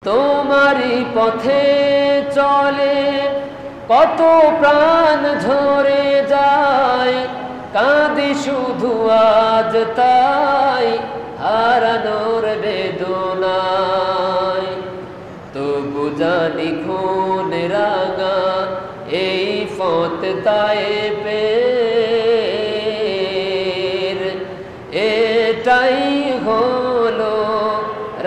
তোমারি পথে চলে কত প্রাণ ঝরে যায়, কাঁদি শুধু আজ তাই হারানোর বেদনায়। তবু জানি খুন রাঙা এই পথ তায়েফের, এটাই হলো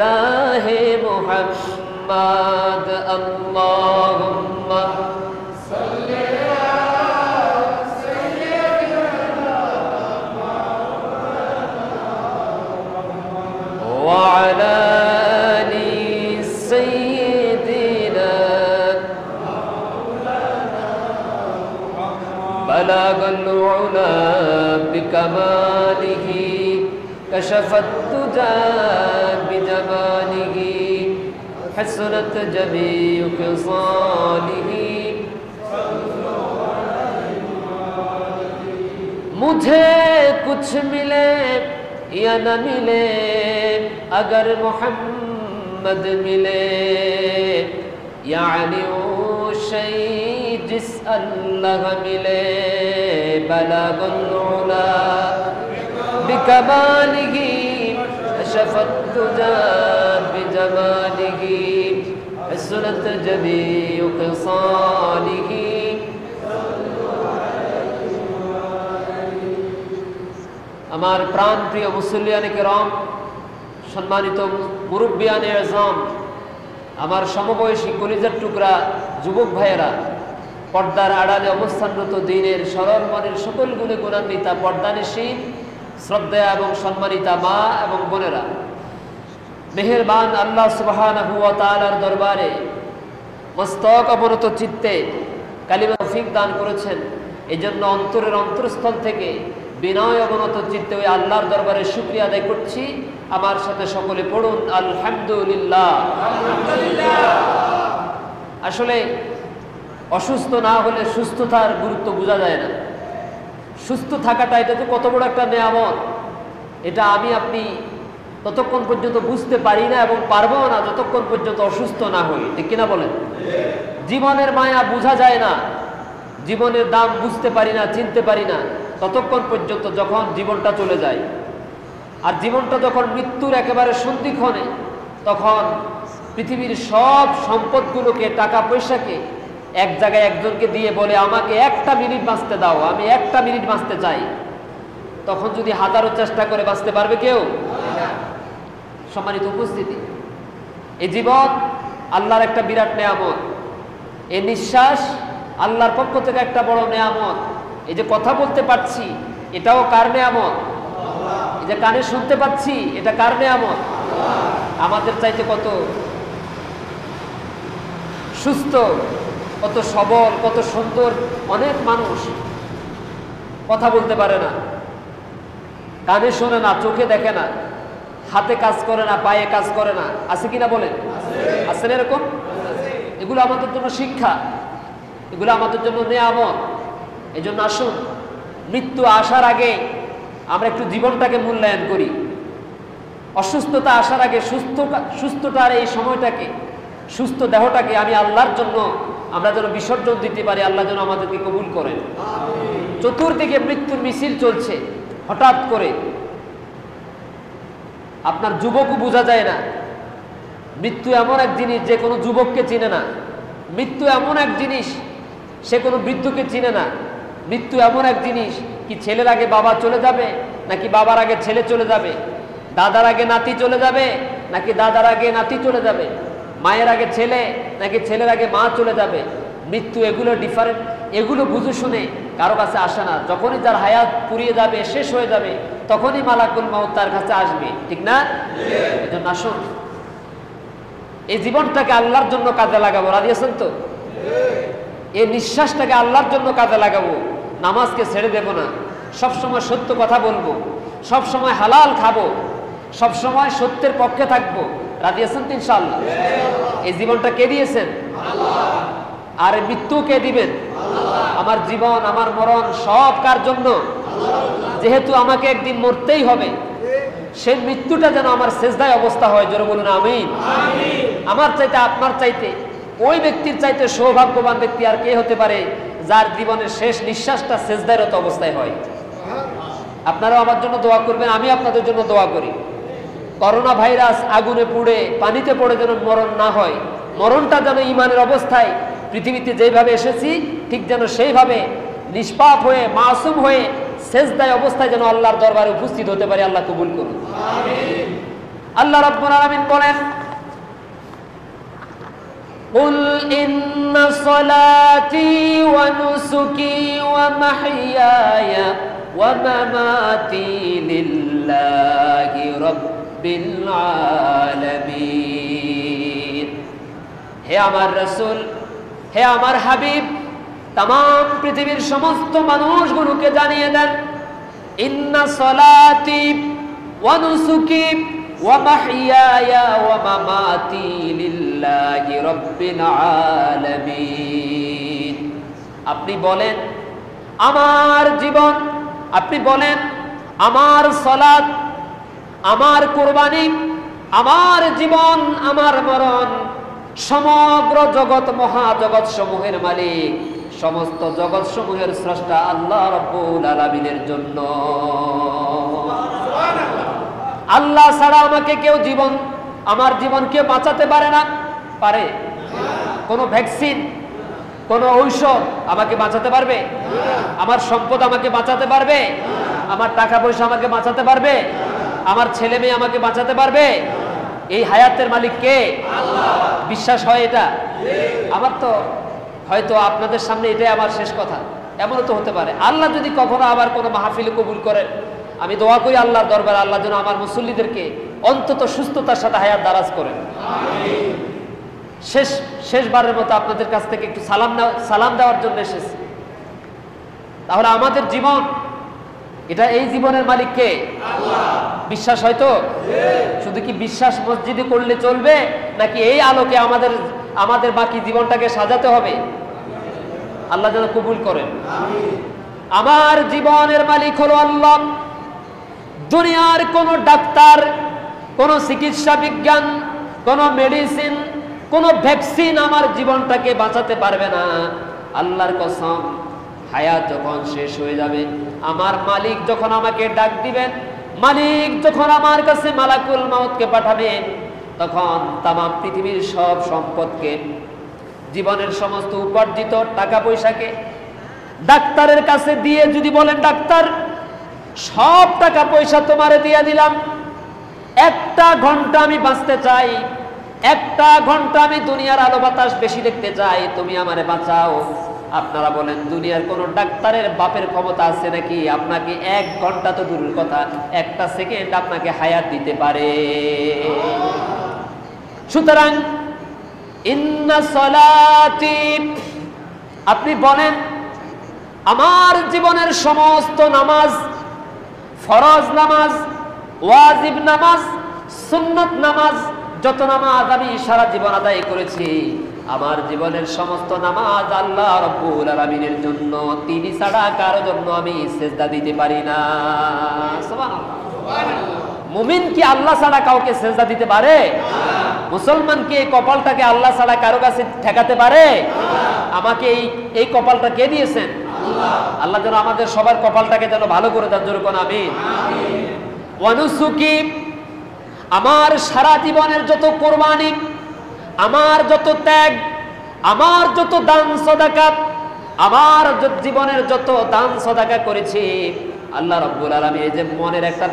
রাহে মুহাম্মদ। আল্লাহুম্মা সাল্লি আলা সাইয়্যিদিনা ওয়া আলা আলি সাইয়্যিদিনা বালাগাল উলা বিকামালিহি كشفت الدجى بجماله حسنت جميع خصاله मुझे कुछ मिले या न मिले अगर मोहम्मद मिले, यानी वो शई जिस अल्लाह मिले बलगुल उला بكماله كشفت الدجى بجماله حسنت جميع خصاله। আমার প্রাণ প্রিয় মুসল্লিয়ানে কেরাম, সম্মানিত মুরব্বিয়ানে আযম, আমার সমবয়সী কলিজার টুকরা যুবক ভাইয়েরা, পর্দার আড়ালে অবস্থানরত দ্বীনের সরল মনের সকল গুণে গুণান্বিতা পর্দানিশীন শ্রদ্ধা এবং সম্মানিতা মা এবং বোনেরা, মেহেরবান আল্লাহ সুবহানাহু ওয়া তাআলার দরবারে মস্তক অবনত চিত্তে কালিমা তৌফিক দান করেছেন। এই জন্য অন্তরের অন্তরস্থল থেকে বিনয় অবনত চিত্তে ওই আল্লাহর দরবারে শুকরিয়া আদায় করছি। আমার সাথে সকলে পড়ুন আলহামদুলিল্লাহ। আসলে অসুস্থ না হলে সুস্থতার গুরুত্ব বোঝা যায় না। সুস্থ থাকাটা এটা তো কত বড় একটা নেয়ামত, এটা আমি আপনি ততক্ষণ পর্যন্ত বুঝতে পারি না এবং পারবো না যতক্ষণ পর্যন্ত অসুস্থ না হই, ঠিক কিনা বলেন? জীবনের মায়া বোঝা যায় না, জীবনের দাম বুঝতে পারি না, চিনতে পারি না ততক্ষণ পর্যন্ত যখন জীবনটা চলে যায়। আর জীবনটা যখন মৃত্যুর একেবারে সন্ধিক্ষণে, তখন পৃথিবীর সব সম্পদগুলোকে, টাকা পয়সাকে এক জায়গায় একজনকে দিয়ে বলে আমাকে একটা মিনিট বাঁচতে দাও, আমি একটা মিনিট বাঁচতে চাই। তখন যদি হাজারো চেষ্টা করে বাঁচতে পারবে কেউ? সম্মানিত উপস্থিতি, এই জীবন আল্লাহর একটা বিরাট নেয়ামত। এই নিঃশ্বাস আল্লাহর পক্ষ থেকে একটা বড় নেয়ামত। এই যে কথা বলতে পারছি এটাও কার নেয়ামত? এই যে কানে শুনতে পাচ্ছি এটা কার নেয়ামত? আমাদের চাইতে কত সুস্থ, কত সবল, কত সুন্দর অনেক মানুষ কথা বলতে পারে না, কানে শোনে না, চোখে দেখে না, হাতে কাজ করে না, পায়ে কাজ করে না। আছে কিনা বলেন? আছে না এরকম? এগুলো আমাদের জন্য শিক্ষা, এগুলো আমাদের জন্য নেয়ামত। এই জন্য আসুন মৃত্যু আসার আগে আমরা একটু জীবনটাকে মূল্যায়ন করি। অসুস্থতা আসার আগে সুস্থতার এই সময়টাকে, সুস্থ দেহটাকে আমি আল্লাহর জন্য আমরা যেন বিসর্জন দিতে পারি, আল্লাহ যেন আমাদেরকে কবুল করেন। চতুর্দিকে মৃত্যুর মিছিল চলছে। হঠাৎ করে আপনার যুবকও বোঝা যায় না। মৃত্যু এমন এক জিনিস যে কোনো যুবককে চিনে না। মৃত্যু এমন এক জিনিস সে কোনো বৃদ্ধকে চিনে না। মৃত্যু এমন এক জিনিস, কি ছেলের আগে বাবা চলে যাবে নাকি বাবার আগে ছেলে চলে যাবে, দাদার আগে নাতি চলে যাবে নাকি দাদার আগে নাতি চলে যাবে, মায়ের আগে ছেলে নাকি ছেলের আগে মা চলে যাবে। মৃত্যু এগুলো ডিফারেন্ট, এগুলো বুঝে শুনে কারো কাছে আসে না। যখনই তার হায়াত পুড়িয়ে যাবে, শেষ হয়ে যাবে, তখনই মালাকুল মাউত তার কাছে আসবে, ঠিক না? এজন্য আসুন এই জীবনটাকে আল্লাহর জন্য কাজে লাগাবো। রাজি আছেন তো? এই নিঃশ্বাসটাকে আল্লাহর জন্য কাজে লাগাবো। নামাজকে ছেড়ে দেব না, সবসময় সত্য কথা বলবো, সবসময় হালাল খাবো, সবসময় সত্যের পক্ষে থাকবো। রাজি আছেন তো ইনশাআল্লাহ? এই জীবনটা কে দিয়েছেন? আর মৃত্যু কে দিবেন? আমার জীবন, আমার মরণ সব কার জন্য? যেহেতু আমাকে একদিন মরতেই হবে, সেই মৃত্যুটা যেন আমার সেজদায় অবস্থা হয়। জোরে বলুন আমিন। আমার চাইতে আপনার চাইতে ওই ব্যক্তির চাইতে সৌভাগ্যবান ব্যক্তি আর কে হতে পারে যার জীবনের শেষ নিঃশ্বাসটা সেজদায়রত অবস্থায় হয়। আপনারাও আমার জন্য দোয়া করবেন, আমি আপনাদের জন্য দোয়া করি। করোনা ভাইরাস আগুনে পুড়ে পানিতে পড়ে যেন মরণ না হয়, মরণটা যেন ঈমানের অবস্থায় পৃথিবীতে যেভাবে এসেছি ঠিক যেন সেইভাবে নিষ্পাপ হয়ে মাসুম হয়ে সেজদায় অবস্থায় যেন আল্লাহর দরবারে উপস্থিত হতে পারে। আল্লাহ কবুল করুন। আল্লাহ রাব্বুল আলামিন বলেন, قل إن صلاتي ونسكي ومحياي ومماتي لله رب العالمين। হে আমার রাসূল, হে আমার হাবিব, तमाम পৃথিবীর সমস্ত মানুষগুলোকে জানিয়ে দেন, ইন্না সলাতি ওয়া নুসুকি ওয়া মাহইয়ায়া ওয়া মামাতি লিল্লাহি রাব্বিল আলামিন। আপনি বলেন আমার জীবন, আপনি বলেন আমার সালাত, আমার কুরবানি, আমার জীবন, আমার মরণ সমগ্র জগৎ মহাজগৎ সমূহের মালিক, সমস্ত জগৎ সমূহের স্রষ্টা আল্লাহ রাব্বুল আলামিনের জন্য। আল্লাহ ছাড়া আমাকে কেউ জীবন, আমার জীবনকে বাঁচাতে পারে না। পারে? কোন ভ্যাকসিন, কোন ঔষধ আমাকে বাঁচাতে পারবে? আমার সম্পদ আমাকে বাঁচাতে পারবে? আমার টাকা পয়সা আমাকে বাঁচাতে পারবে? আমার ছেলে মেয়ে আমাকে বাঁচাতে পারবে? এই হায়াতের মালিক কে? আল্লাহ। বিশ্বাস হয় এটা? আমার তো হয়তো আপনাদের সামনে এটাই আমার শেষ কথা, এমনও তো হতে পারে। আল্লাহ যদি কখনো আবার কোনো মাহফিল কবুল করেন, আমি দোয়া করি আল্লাহর দরবারে আল্লাহ যেন আমার মুসল্লিদেরকে অন্তত সুস্থতার সাথে হায়াত দারাজ করেন। শেষবারের মতো আপনাদের কাছ থেকে একটু সালাম দেওয়ার জন্য এসেছি। তাহলে আমাদের জীবন, এটা এই জীবনের মালিক কে? আল্লাহ। বিশ্বাস হয়তো? শুধু কি বিশ্বাস মসজিদে করলে চলবে, নাকি এই আলোকে আমাদের বাকি জীবনটাকে সাজাতে হবে? আল্লাহ যেন কবুল করেন। আমার জীবনের মালিক হলো আল্লাহ। দুনিয়ার কোন ডাক্তার, কোন চিকিৎসা বিজ্ঞান, কোন মেডিসিন, কোন ভ্যাকসিন আমার জীবনটাকে বাঁচাতে পারবে না। আল্লাহর কসম, হায়াত যখন শেষ হয়ে যাবে, আমার মালিক যখন আমাকে ডাক দিবেন, মালিক যখন আমার কাছে মালাকুল মাউতকে পাঠাবেন, তখন তামাম পৃথিবীর সব সম্পদকে, জীবনের সমস্ত উপার্জিত টাকা পয়সাকে ডাক্তারের কাছে দিয়ে যদি বলেন, ডাক্তার সব টাকা পয়সা তোমারে দিয়ে দিলাম, একটা ঘন্টা আমি বাঁচতে চাই, একটা ঘন্টা আমি দুনিয়ার আলো বাতাস বেশি দেখতে চাই, তুমি আমারে বাঁচাও। আপনারা বলেন, দুনিয়ার কোন ডাক্তারের বাপের ক্ষমতা আছে নাকি আপনাকে এক ঘন্টা তো দূরের কথা, একটা সেকেন্ড আপনাকে হায়াত দিতে পারে? সুতরাং ইন্না সলাতি, আপনি বলেন আমার জীবনের সমস্ত নামাজ, ফরজ নামাজ, ওয়াজিব নামাজ, সুন্নত নামাজ, যত নামাজ আমি সারা জীবন আদায় করেছি, আমার জীবনের সমস্ত নামাজ আল্লাহ রাব্বুল আলামিনের জন্য, তিনি ছাড়া কারো জন্য আমি সিজদা দিতে পারি না। সুবহানাল্লাহ। মুমিন কি আল্লাহ ছাড়া কাউকে সিজদা দিতে পারে? মুসলমান কি এই কপালটাকে আল্লাহ ছাড়া কারো কাছে ঠেকাতে পারে? আমাকে এই কপালটা কে দিয়েছেন? আল্লাহ যেন আমাদের সবার কপালটাকে যেন ভালো করে দেন। জোরে কোন আমিন। ওয়া নুসুকি, আমার সারা জীবনের যত কোরবানি, আমার যত ত্যাগ, আমার যত দান সদাকা, আমার জীবনের যত দান সদাকা করেছি, আল্লাহ রাব্বুল আলামিন এই যে মনের একটা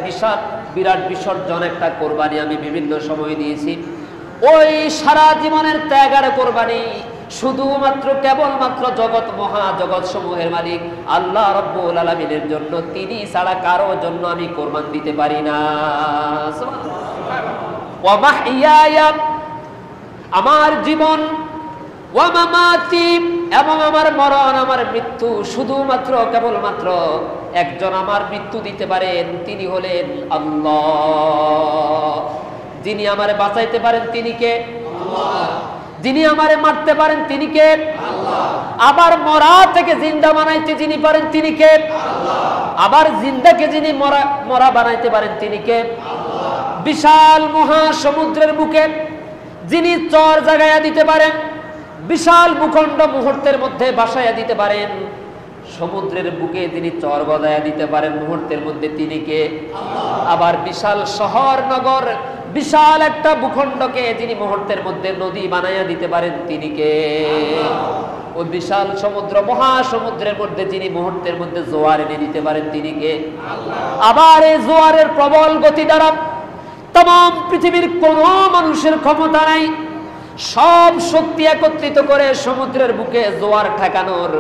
বিরাট বিসর্জন, একটা কোরবানি আমি বিভিন্ন সময় দিয়েছি, ওই সারা জীবনের ত্যাগ আর কোরবানি শুধুমাত্র কেবলমাত্র জগৎ মহাজগৎ সমূহের মালিক আল্লাহ রাব্বুল আলামিনের জন্য, তিনি ছাড়া কারো জন্য আমি কোরবান দিতে পারি না। ওয়া মাহইয়ায়া, আমার জীবন, ওয়া মামাতি, এবং আমার মরণ, আমার মৃত্যু শুধুমাত্র কেবলমাত্র একজন আমার মৃত্যু দিতে পারেন, তিনি হলেন আল্লাহ। যিনি আমারে বাঁচাইতে পারেন তিনি কে? আল্লাহ। যিনি আমারে মারতে পারেন তিনি কে? আল্লাহ। আবার মরা থেকে জিন্দা বানাইতে যিনি পারেন তিনি কে? আল্লাহ। আবার জিন্দাকে যিনি মরা বানাইতে পারেন তিনি কে? আল্লাহ। বিশাল মহাসমুদ্রের বুকে যিনি চর জাগাইয়া দিতে পারেন, বিশাল ভূখণ্ড মুহূর্তের মধ্যে বাসাইয়া দিতে পারেন, সমুদ্রের বুকে তিনি চর গজায়া দিতে পারেন মুহূর্তের মধ্যে, তিনি কে? আবার বিশাল শহর নগর, বিশাল একটা ভূখণ্ডকে যিনি মুহূর্তের মধ্যে নদী বানাইয়া দিতে পারেন, তিনি কে? ওই বিশাল সমুদ্র মহাসমুদ্রের মধ্যে যিনি মুহূর্তের মধ্যে জোয়ার এনে দিতে পারেন, তিনি কে? আবার এই জোয়ারের প্রবল গতি দ্বারা तमाम পৃথিবীর কোনো মানুষের ক্ষমতা নাই সব শক্তি একত্রিত করে সমুদ্রের বুকে জোয়ার ঠেকানোর,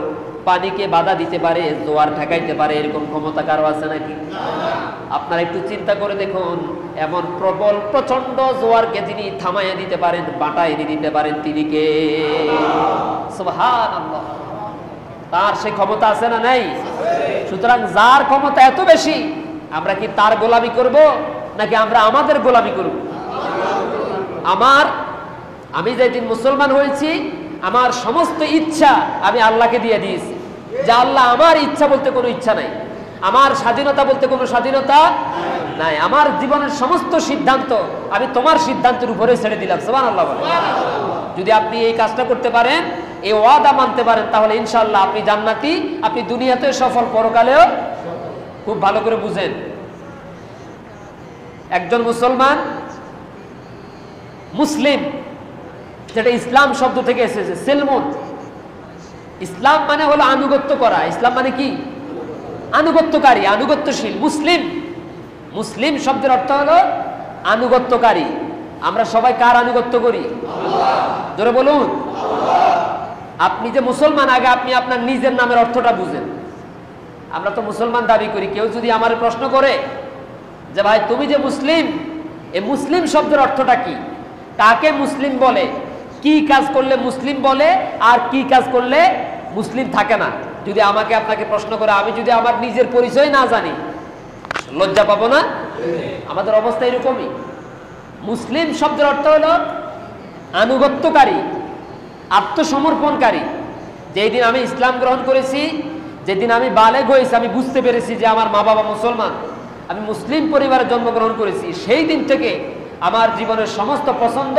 পানিকে বাধা দিতে পারে, জোয়ার ঠেকাইতে পারে, এরকম ক্ষমতা কারো আছে নাকি? আপনারা একটু চিন্তা করে দেখুন, এমন প্রবল প্রচন্ড জোয়ারকে যিনি থামাইয়া দিতে পারেন, বাটা এনে দিতে পারেন, তিনি কে? সুবহানাল্লাহ। তার সেই ক্ষমতা আছে না নাই? সুতরাং যার ক্ষমতা এত বেশি, আমরা কি তার গোলামি করব নাকি আমরা আমাদের গোলামি করব? আমি যেদিন মুসলমান হয়েছি, আমার সমস্ত ইচ্ছা আমি আল্লাহকে দিয়ে দিয়েছি, যে আল্লাহ আমার ইচ্ছা বলতে কোনো ইচ্ছা নাই, আমার স্বাধীনতা বলতে কোনো স্বাধীনতা নাই, আমার জীবনের সমস্ত সিদ্ধান্ত আমি তোমার সিদ্ধান্তের উপরে ছেড়ে দিলাম। সুবহানাল্লাহ বলেন। যদি আপনি এই কাজটা করতে পারেন, এই ওয়াদা মানতে পারেন, তাহলে ইনশাআল্লাহ আপনি জান্নাতি, আপনি দুনিয়াতেও সফল, পরকালেও। খুব ভালো করে বুঝেন, একজন মুসলমান, মুসলিম যেটা ইসলাম শব্দ থেকে এসেছে, সেলমন। ইসলাম মানে হলো আনুগত্য করা। ইসলাম মানে কি? আনুগত্যকারী, আনুগত্যশীল। মুসলিম শব্দের অর্থ হলো আনুগত্যকারী। আমরা সবাই কার আনুগত্য করি? জোরে বলুন। আপনি যে মুসলমান, আগে আপনি আপনার নিজের নামের অর্থটা বুঝেন। আমরা তো মুসলমান দাবি করি, কেউ যদি আমার প্রশ্ন করে যে ভাই তুমি যে মুসলিম, এই মুসলিম শব্দের অর্থটা কি, কাকে মুসলিম বলে, কি কাজ করলে মুসলিম বলে, আর কি কাজ করলে মুসলিম থাকে না, যদি আমাকে আপনাকে প্রশ্ন করে, আমি যদি আমার নিজের পরিচয় না জানি, লজ্জা পাবো না? আমাদের অবস্থা এরকমই। মুসলিম শব্দের অর্থ হলো আনুগত্যকারী, আত্মসমর্পণকারী। যেদিন আমি ইসলাম গ্রহণ করেছি, যেদিন আমি বালেগ হয়েছি, আমি বুঝতে পেরেছি যে আমার মা বাবা মুসলমান, আমি মুসলিম পরিবারে জন্মগ্রহণ করেছি, সেই দিন থেকে আমার জীবনের সমস্ত পছন্দ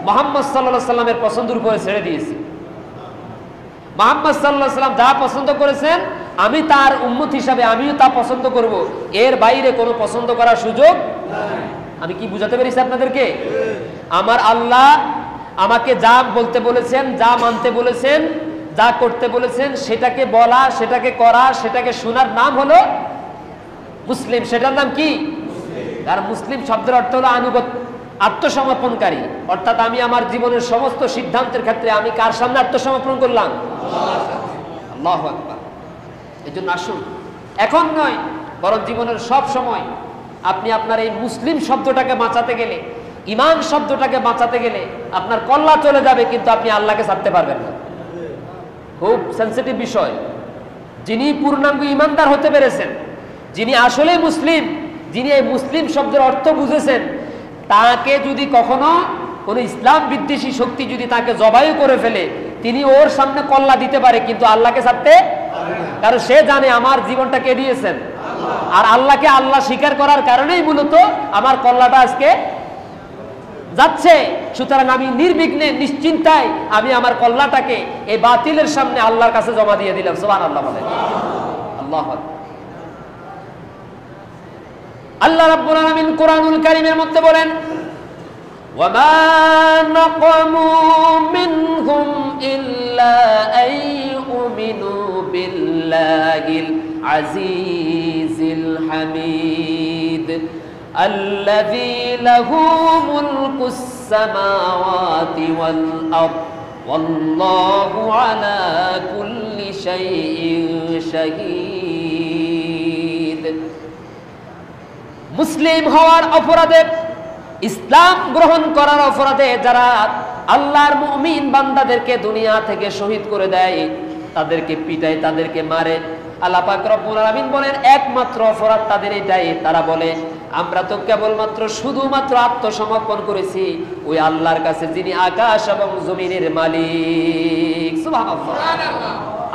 মুহাম্মদ সাল্লাল্লাহু আলাইহি সাল্লামের পছন্দের উপরে ছেড়ে দিয়েছি। মুহাম্মদ সাল্লাল্লাহু আলাইহি সাল্লাম যা পছন্দ করেছেন, আমি তার উম্মত হিসাবে আমিও তা পছন্দ করব, এর বাইরে কোনো পছন্দ করার সুযোগ নাই। আমি কি বুঝাতে পেরেছি আপনাদেরকে? আমার আল্লাহ আমাকে যা বলতে বলেছেন, যা মানতে বলেছেন, যা করতে বলেছেন, সেটাকে বলা, সেটাকে করা, সেটাকে শোনার নাম হলো মুসলিম। সেটার নাম কি? আর মুসলিম শব্দের অর্থ হলো আত্মসমর্পণকারী। অর্থাৎ আমি আমার জীবনের সমস্ত সিদ্ধান্তের ক্ষেত্রে আমি কার সামনে আত্মসমর্পণ করলাম? আল্লাহু আকবার। এই জন্য আসুন, এখন নয় বরং জীবনের সব সময় আপনি আপনার এই মুসলিম শব্দটাকে বাঁচাতে গেলে, ঈমান শব্দটাকে বাঁচাতে গেলে আপনার কল্লা চলে যাবে, কিন্তু আপনি আল্লাহকে ছাড়তে পারবেন না। খুব সেন্সিটিভ বিষয়। যিনি পূর্ণাঙ্গ ঈমানদার হতে পেরেছেন, যিনি আসলে মুসলিম, যিনি এই মুসলিম শব্দের অর্থ বুঝেছেন, তাকে যদি কখনো কোনো ইসলাম বিদ্বেষী শক্তি যদি তাকে জবাই করে ফেলে, তিনি ওর সামনে কল্লা দিতে পারে, কিন্তু আল্লাহকে ছাড়তে, কারণ সে জানে আমার জীবনটা কে দিয়েছেন, আর আল্লাহকে আল্লাহ স্বীকার করার কারণেই মূলত আমার কল্লাটা আজকে যাচ্ছে। সুতরাং আমি নির্বিঘ্নে, নিশ্চিন্তায় আমি আমার কল্লাটাকে এই বাতিলের সামনে আল্লাহর কাছে জমা দিয়ে দিলাম। সুবহানাল্লাহ বলেন। আল্লাহু আকবার। আল্লাহ রাব্বুল আলামিন কোরআনুল কারীমের মধ্যে বলেন, ওয়া মা নাকামু মিনহুম ইল্লা আইয়ুমিনু বিল্লাহিল আজিজিল হামিদ আল্লাযী লাহু মুলকুস সামাওয়াতি ওয়াল আরদ ওয়াল্লাহু আলা কুল্লি শাইইন শাহীদ। মুসলিম হওয়ার অপরাধে, ইসলাম গ্রহণ করার অপরাধে যারা আল্লাহর মুমিন বান্দাদেরকে দুনিয়া থেকে শহীদ করে দেয়, তাদেরকে পিটায়, তাদেরকে মারে, আল্লাহ পাক রব্বুল আলামিন বলেন একমাত্র অপরাধ তাদের এটাই, তারা বলে আমরা তো কেবলমাত্র শুধুমাত্র আত্মসমর্পণ করেছি ওই আল্লাহর কাছে যিনি আকাশ এবং জমিনের মালিক। সুবহানাল্লাহ।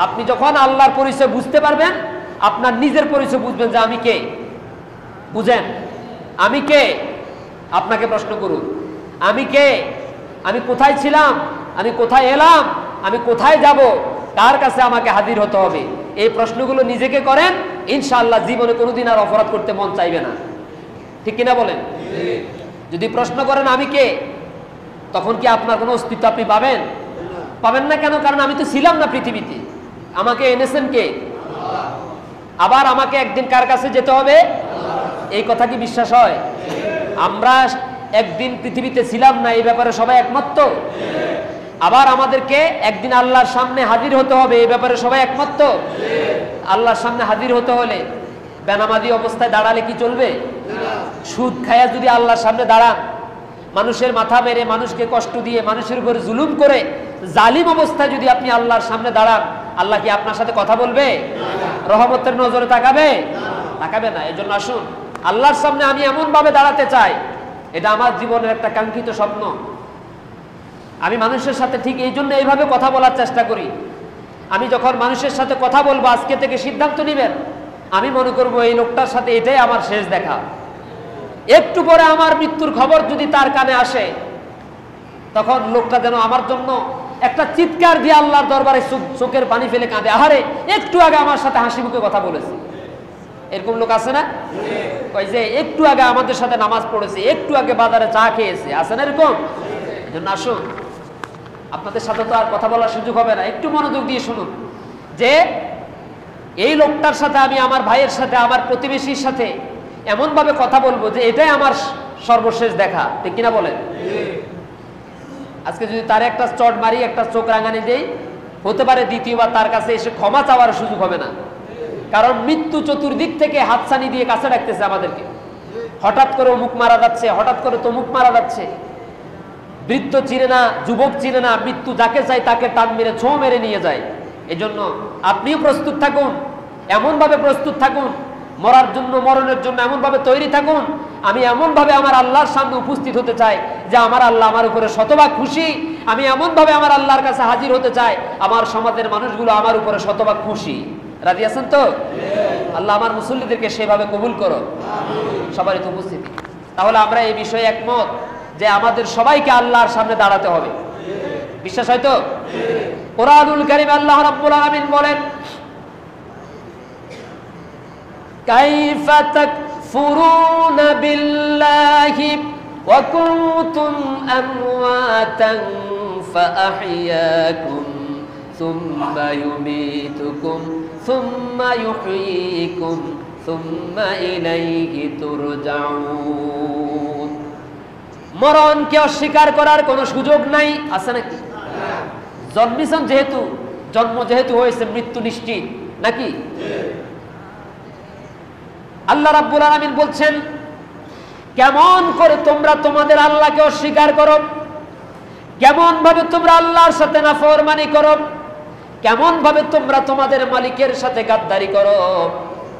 আপনি যখন আল্লাহর পরিচয় বুঝতে পারবেন, আপনার নিজের পরিচয় বুঝবেন যে আমি কে। বুঝেন, আমি কে? আপনাকে প্রশ্ন করুন, আমি কে, আমি কোথায় ছিলাম, আমি কোথায় এলাম, আমি কোথায় যাব, কার কাছে আমাকে হাজির হতে হবে? এই প্রশ্নগুলো নিজেকে করেন, ইনশাআল্লাহ জীবনে কোনোদিন আর অপরাধ করতে মন চাইবে না। ঠিক কিনা বলেন? যদি প্রশ্ন করেন আমি কে, তখন কি আপনার কোনো অস্তিত্ব আপনি পাবেন? পাবেন না। কেন? কারণ আমি তো ছিলাম না পৃথিবীতে, আমাকে এনেছেন কে? আবার আমাকে একদিন কার কাছে যেতে হবে? এই কথা কি বিশ্বাস হয়? আমরা একদিন পৃথিবীতে ছিলাম না, এই ব্যাপারে সবাই একমত তো? আবার আমাদেরকে একদিন আল্লাহর সামনে হাজির হতে হবে, এই ব্যাপারে সবাই একমত তো? আল্লাহর সামনে হাজির হতে হলে বেনামাজি অবস্থায় দাঁড়ালে কি চলবে? সুদ খায়া যদি আল্লাহর সামনে দাঁড়ান, মানুষের মাথা মেরে, মানুষকে কষ্ট দিয়ে, মানুষের উপর জুলুম করে, জালিম অবস্থায় যদি আপনি আল্লাহর সামনে দাঁড়ান, আল্লাহ কি আপনার সাথে কথা বলবে? রহমতের নজরে তাকাবে? তাকাবে না। এই জন্য আসুন, আল্লাহর সামনে আমি এমন ভাবে দাঁড়াতে চাই, এটা আমার জীবনের একটা কাঙ্ক্ষিত স্বপ্ন। আমি মানুষের সাথে ঠিক এই জন্য এইভাবে কথা বলার চেষ্টা করি। আমি যখন মানুষের সাথে কথা বলবো, আজকে থেকে সিদ্ধান্ত নেবেন, আমি মনে করব এই লোকটার সাথে এটাই আমার শেষ দেখা। একটু পরে আমার মৃত্যুর খবর যদি তার কানে আসে, তখন লোকটা যেন আমার জন্য একটা চিৎকার দিয়ে আল্লাহর দরবারে চোখের পানি ফেলে কাঁদে, আহারে একটু আগে আমার সাথে হাসি মুখে কথা বলেছে। এরকম লোক আছে না? ওই যে একটু আগে আমাদের সাথে নামাজ পড়েছে, একটু আগে বাজারে চা খেয়েছে, আছে না এরকম? এই জন্য আসুন, আপনাদের সাথে তো আর কথা বলার সুযোগ হবে না, একটু মনোযোগ দিয়ে শুনুন যে এই লোকটার সাথে আমি আমার ভাইয়ের সাথে, আমার প্রতিবেশীর সাথে এমন ভাবে কথা বলবো যে এটাই আমার সর্বশেষ দেখা। ঠিক কিনা বলেন? আজকে যদি তার একটা চট মারি, একটা চোখ রাঙানি দেই, হতে পারে দ্বিতীয়বার তার কাছে এসে ক্ষমা চাওয়ার সুযোগ হবে না। কারণ মৃত্যু চতুর্দিক থেকে হাতছানি দিয়ে কাছে রাখতেছে আমাদেরকে। হঠাৎ করে মুখ মারা যাচ্ছে, হঠাৎ করে তো মুখ মারা যাচ্ছে। বৃদ্ধ চিনে না, যুবক চিনে না, মৃত্যু যাকে চাই তাকে টান মেরে ছোঁ মেরে নিয়ে যায়। এজন্য আপনিও প্রস্তুত থাকুন, এমন ভাবে প্রস্তুত থাকুন, মরার জন্য, মরণের জন্য এমন ভাবে তৈরি থাকুন। আমি এমন ভাবে আমার আল্লাহর সামনে উপস্থিত হতে চাই যে আমার আল্লাহ আমার উপরে শতভাগ খুশি। আমি এমন ভাবে আমার আল্লাহর কাছে হাজির হতে চাই, আমার সমাজের মানুষগুলো আমার উপরে শতভাগ খুশি। রাজি আছেন তো? আল্লাহ আমার মুসল্লিদেরকে সেভাবে কবুল করো, সবারই তো উপস্থিতি। তাহলে আমরা এই বিষয়ে একমত যে আমাদের সবাইকে আল্লাহর সামনে দাঁড়াতে হবে। বিশ্বাস হয়তো? কোরআনুল কারীম আল্লাহ রাব্বুল আলামিন বলেন, কাইফা তাকফুরুনা বিল্লাহি ওয়া কুনতুম আমওয়াতান ফাআহইয়াকুম সুম্মা ইউমীতুকুম সুম্মা ইউহয়ীকুম সুম্মা ইলাইহি তুরজাউন। মরণকে অস্বীকার করার কোনো সুযোগ নাই, আছে নাকি? জন্মিছেন যেহেতু, জন্ম যেহেতু হয়েছে, মৃত্যু নিশ্চিত নাকি? আল্লাহ রাব্বুল আলামিন বলছেন, কেমন করে তোমরা তোমাদের আল্লাহকে অস্বীকার করো, কেমন ভাবে তোমরা আল্লাহর সাথে নাফরমানি করো, কেমন ভাবে তোমরা তোমাদের মালিকের সাথে গাদ্দারি করো,